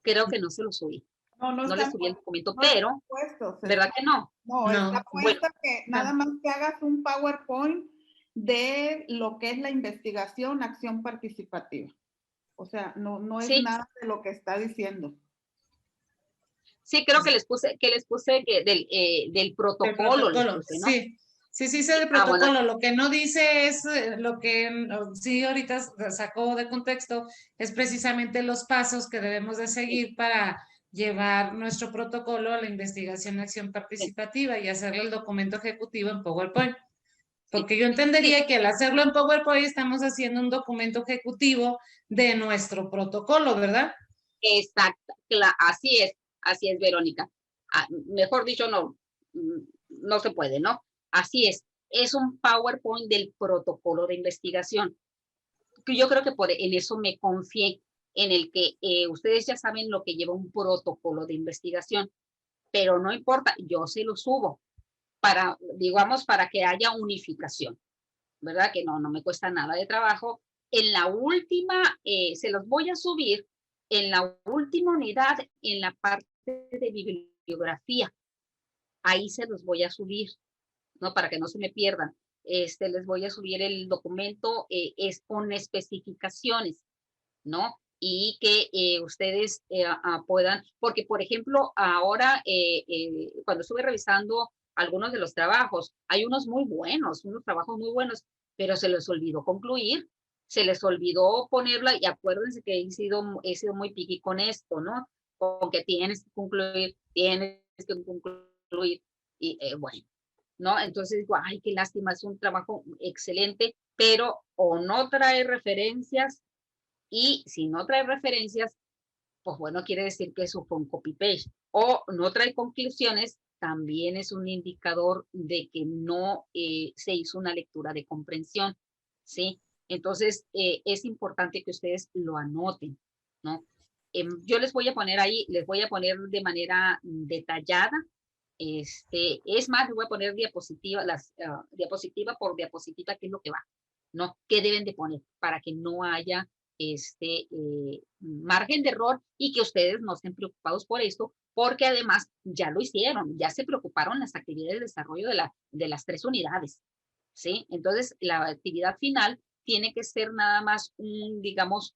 [SPEAKER 2] Creo que no se los subí. No les subí el documento,
[SPEAKER 3] no
[SPEAKER 2] pero,
[SPEAKER 3] puestos,
[SPEAKER 2] ¿verdad que no?
[SPEAKER 3] No, está puesto
[SPEAKER 2] bueno,
[SPEAKER 3] que nada más que hagas un PowerPoint de lo que es la investigación, acción participativa. O sea, no es nada de lo que está diciendo.
[SPEAKER 2] Sí, creo que les puse del protocolo. Les puse, ¿no?
[SPEAKER 11] Sí, sé del protocolo. Bueno. Lo que no dice es lo que sí ahorita sacó de contexto es precisamente los pasos que debemos de seguir para llevar nuestro protocolo a la investigación y acción participativa y hacerle el documento ejecutivo en PowerPoint. Porque yo entendería que al hacerlo en PowerPoint estamos haciendo un documento ejecutivo de nuestro protocolo, ¿verdad?
[SPEAKER 2] Exacto, así es, Verónica. Mejor dicho, no se puede, ¿no? Así es un PowerPoint del protocolo de investigación. Yo creo que en eso me confié, en el que ustedes ya saben lo que lleva un protocolo de investigación, pero no importa, yo se lo subo para, digamos, para que haya unificación, ¿verdad? Que no me cuesta nada de trabajo. En la última, se los voy a subir en la última unidad, en la parte de bibliografía. Ahí se los voy a subir, ¿no? Para que no se me pierdan. Les voy a subir el documento, es con especificaciones, ¿no? Y que ustedes puedan, porque por ejemplo, ahora cuando estuve revisando algunos de los trabajos, hay unos trabajos muy buenos, pero se les olvidó concluir, se les olvidó ponerla, y acuérdense que he sido muy piqui con esto, ¿no? Con que tienes que concluir, y bueno, ¿no? Entonces digo, ay, qué lástima, es un trabajo excelente, pero o no trae referencias, y si no trae referencias, pues bueno, quiere decir que eso fue un copy-paste, o no trae conclusiones, también es un indicador de que no se hizo una lectura de comprensión, ¿sí? Entonces, es importante que ustedes lo anoten, ¿no? Yo les voy a poner ahí, les voy a poner de manera detallada, es más, les voy a poner diapositiva por diapositiva, qué es lo que va, ¿no? ¿Qué deben de poner para que no haya margen de error y que ustedes no estén preocupados por esto, porque además ya lo hicieron, ya se preocuparon las actividades de desarrollo de las 3 unidades, ¿sí? Entonces, la actividad final tiene que ser nada más un, digamos,